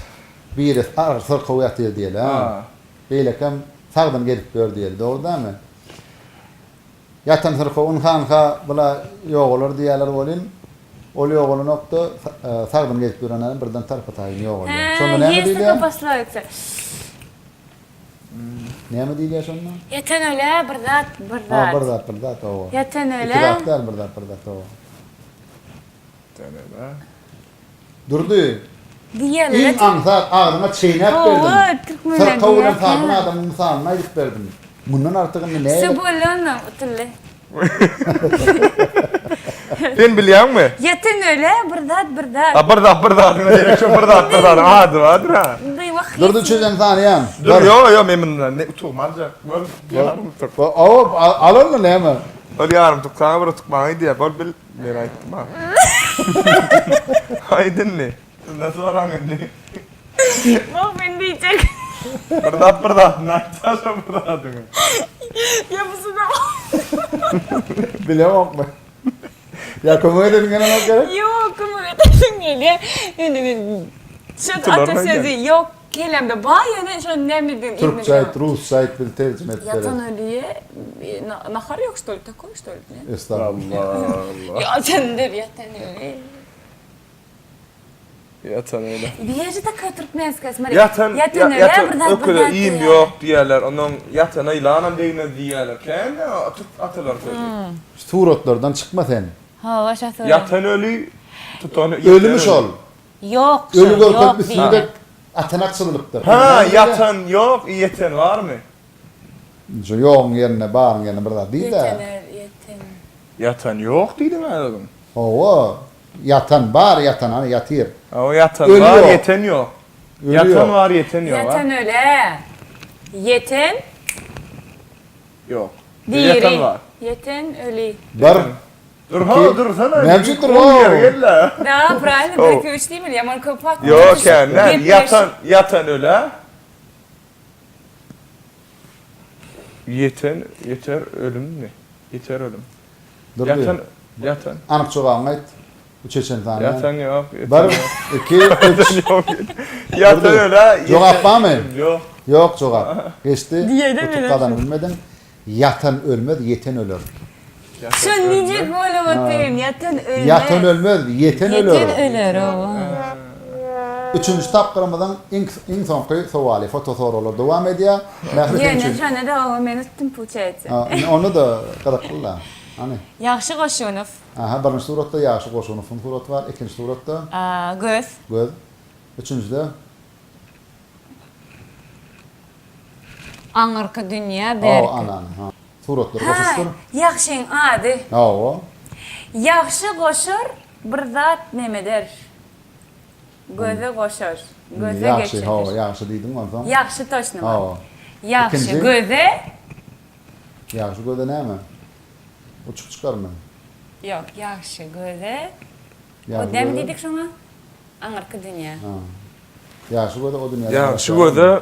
bir arsır kuvveti diýeli ha. Ha. Beýlekem sagdan gelip gör diýeli, doğru da mı? Yatan sırkı unhanka bula yoğulur diýerler bolin. Ol yoğulun nokta sagdan gelip görenler birden tarpa taýyn yoğul. Şonda näme Yesni diýler? kapaslayıksa. Näme diýler şonda? Yatan öle bir zat bir Ha, zat. bir zat o. Yatan İki öle. zat değil, bir zat o. Köptene de. Durdu. Diýerler. İň aňsat ağzına çeýnäp Oo, berdim. Türkmenler Sırka bilen diýer, tapyn ha. adamyň misalyny aýdyp berdim. Mundan artygyny näme? Söbolana utulle. Sen bilýärmi? Yetin öyle bir dat. Bir da. Nereye şu bir da. Hadi. Dy wagt. Durdu çözen sanýan. Dur yo men bundan ne uturmalca. Yarım tuk. O alın mı näme? Ol yarım tuk sana bir tukmagy diýär. Bol bil men aýtdym ha. Aýdyn ne? Nasıl oraň indi? Bak ben diyecek. Bir da. Naçsa bir da. Ya bu suda. Bilemem mi? Ya komu edin gene ne gerek? Yok ama ötesin geliyor. Şu atasözü yok. Kelemde bağ yani şu ne mi? Türkçe, Rus sayt bir tercüme ettiler. Yatan öyleye nahar yok stol takoy stol ne? Estağfurullah. Ya sen der yatan öyle. Yatan öyle. Bir yerde de Türkmen skasmar. Yatan öküde iyiyim yok. yok diýerler. Onun yatana ilanam diýene diýerler. Kende atalar sözü. Suratlardan çıkma sen. Ha başa söyle. Yatan ölü tutanı. Ölmüş ol. Yok. Ölü görkep yok üstünde atanakçılıktır. Ha yatan yok, yeten var mı? Şu yoğun yerine, bağın yerine burada değil de. Yeten. Yatan yok diýdim adam. Oo, yatan bar, yatan hani yatır. O yatan Ölü var, yok. yeten yok. Ölü Yatan yok. var, yeten yok. Yeten öyle. Yeten Yok. diri. Yatan var. Yeten öyle. Bar, Dur sana. Mevcuttur o. o. Da правильно, 1 2 3 değil mi? Yaman kapat. Yok yani yatan öyle. Yeter ölüm mi? Yeter ölüm. dur Yatan. Anık çoğağın ait. Bu çeçen tane. Yatan yok. Bar, 2, 3. Yok. Yatan öyle. Cevap var mı? Yok. Yok çoğak. Geçti. Diye de Tutuk mi? kadar bilmeden. Yatan ölmez, yeten ölür. Şu diyecek böyle bakayım. Yeten öyle. Yatan ölmez, yeten ölür. Yeten ölür o. Üçüncü tapkırımızdan en sonki sovali, foto sorular devam ediyor. Yine şana da o meni tuttum puçaytı. Onu da kadar kılla. Hani. Yaxşı qoşunuf. Aha, birinci suratda yaxşı qoşunufun suratı var. İkinci suratda Göz. göz. Üçüncüde Anırkı dünya berk. o anan. Suratlar qoşuştur. Yaxşın adı. O. Yaxşı qoşur, bir zat nemedir? Göze qoşur. Göze Yaxşı, geçirir. ha, yaxşı deydin mi sen? Yaxşı toşnu var. Ha. Yaxşı İkinci? göze. Yaxşı göze näme? Uçuk çıkar mı? Yok, yaxşı göze. Yaxşı O dem göze- dedik şuna. Anırkı dünya. Ha. Yaxşı göze o dünyada. Ya şu göde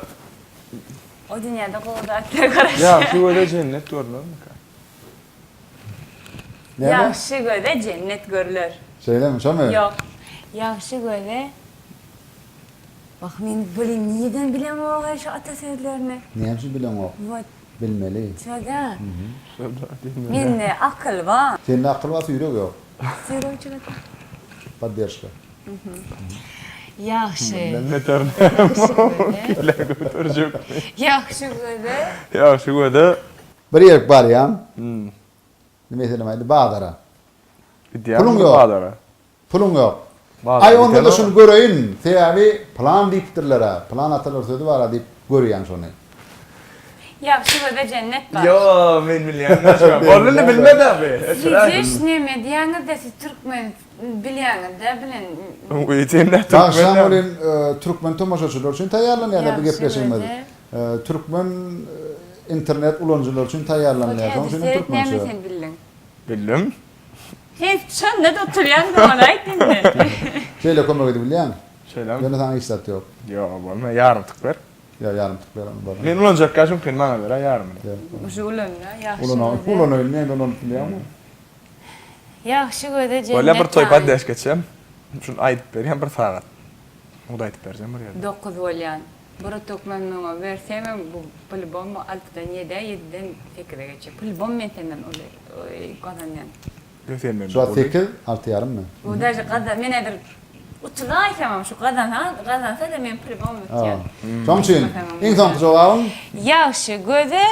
O dünyada qoğda atlar qarşı. ya şu göde cennet görülür mü? Näme? Yaxşı göze cennet görülür. Şeylemiş ama. Yok. Yaxşı göze. Bak men bileyim, niyeden bilem o şu atasözlerini. Näme bilen o? Вот, Bilmeli. şöyle. Mende akıl var. Senin akıl var, yürek yok. Söyleyeceğim. Поддержка. Yaxşı. Ne terne? Götürecek. Yaxşı göze. Ya şu göde Bir yer var ya. Nime söylemaydı? Bağdara. Pulun yok. Pulun yok. Ay onda da şunu göreyim. Sebebi plan deyiptirler ha. Plan atalar sözü var ha deyip görüyen şunu. Yaxşı göze cennet var. Yo men bilýän. Bolny bilmedi abi. Siz neme diýäňiz de siz Türkmen bilýäňiz de bilen. O cennet Akşam Türkmen. olin Türkmen tomaşaçılar için tayarlanýar bir Yaxşı gepleşimiz. göze. Türkmen internet ulanjylar için tayarlanýar. Şoň için Neme Türkmençe. sen bilin. Bildim. Sen şun ne oturýan da ona aýtdy. Şeýle kömek edip bilýän. Şeyler. Ýöne sana istat yok. Yo bolma yarım tık ver. Ya yarım tıklayalım. Men ulanacak kaçım ken bana ver yarım. Şu ulanla yaxşı Ulan göze. ulan öyle ulan bilýärmi? Yaxşı göze cennet. Böyle bir toy var. paddeş geçsem. Şunu aýdyp berýän bir sagat. O da aýdyp berýän bir ýerde. 9 bolýan. Bir tokman meňe bersem bu pulbom 6-dan 7-den 7-den fikre geçip. Pulbom men senden kazanýan. Götürmem. Şu an 8, 6 yarım mı? Bu da kazan men edir utulay tamam şu kazansa da men pulbom bitýär. Şoň için en son jogabym Yaxşı göze.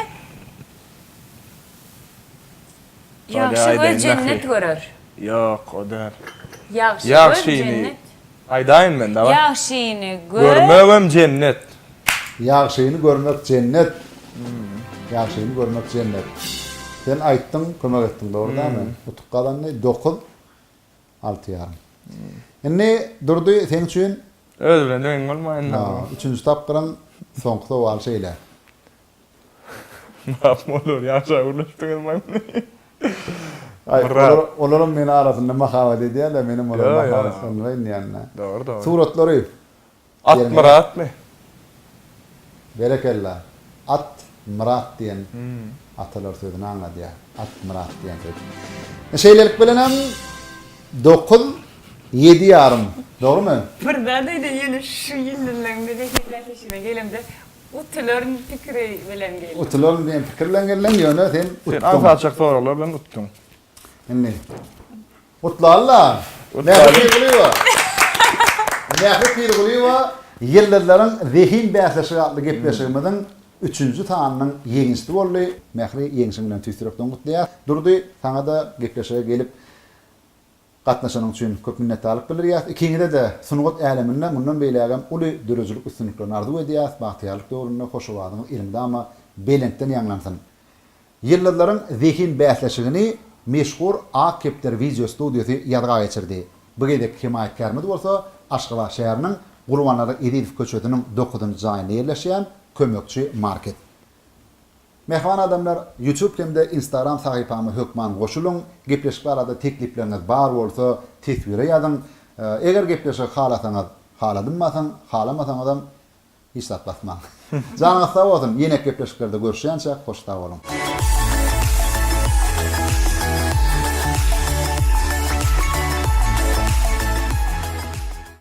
Yaxşı göze cennet görür. Yok o da. Yaxşı Yaxşyny cennet. aýdaýyn men da. Yaxşyny gör. Görmegem cennet. Ýagşyny görmek cennet. Ýagşyny görmek cennet. Sen aýtdyň, kömek etdiň, dogry-damy? Utup galan ne? 9 6,5. Enne durdy sen üçin Öz bilen deň bolmaýan. üçüncü tapgyryň soňky sowal şeýle. Näme olur ýaşa ulaşdyň men. Ay, Murat. olaram meni arasynda mahabat edýärler, menim olar Yo, yo. mahabat sanýan ýanna. Doğru doğru. Suratlary At Murat mı? berekella. At Murat diýen atalar sözüni anladýar. At Murat diýen söz. Şeýlelik bilen hem 9 7,5. Dogrymy? Birden de ýene şu ýyllardan beri hepleşine gelemde utularyň pikiri bilen geldi. Utularyň diýen pikirlengenler ýöne sen Sen utdun. ansaçak soralar bilen utdum. Enne. Utlarlar. Utlar. Nähir guluýar. Nähir guluýar. Ýyllarlaryň zehin bäsleşigi adly gepleşigimiziň 3-nji tanynyň ýeňisi boldy. Mähri ýeňsiň bilen tüýsürekden gutlaýar. Durdy, saňa da gepleşige gelip gatnaşanyň üçin köp minnetdarlyk bildirýär. Ikiňide de sunugat äleminden mundan beýlägem uly dürüjlük üstünliklerini arzu edýär. Bahtiýarlyk döwründe hoşuwadyň ilmde ama belentden ýanglansyn. Ýyllarlaryň zehin bäsleşigini meşhur A-Kepter Video Studiosy ýadga geçirdi. Bu gedek himayetkarmyz bolsa Aşgabat şäheriniň Gurbanlary Edilif köçetiniň 9-njy jaýynda ýerleşýän kömekçi market. Mehman adamlar YouTube hemde Instagram sahypamy hökman goşulun. Gepleşip arada teklipleriniz bar bolsa tesvire ýazyň. Eger gepleşik halasaňyz, haladymmasaň, halamasaň adam hiç satmasmaň. Janyňyz sag bolsun. Ýene gepleşiklerde görüşýänçe hoşda bolun.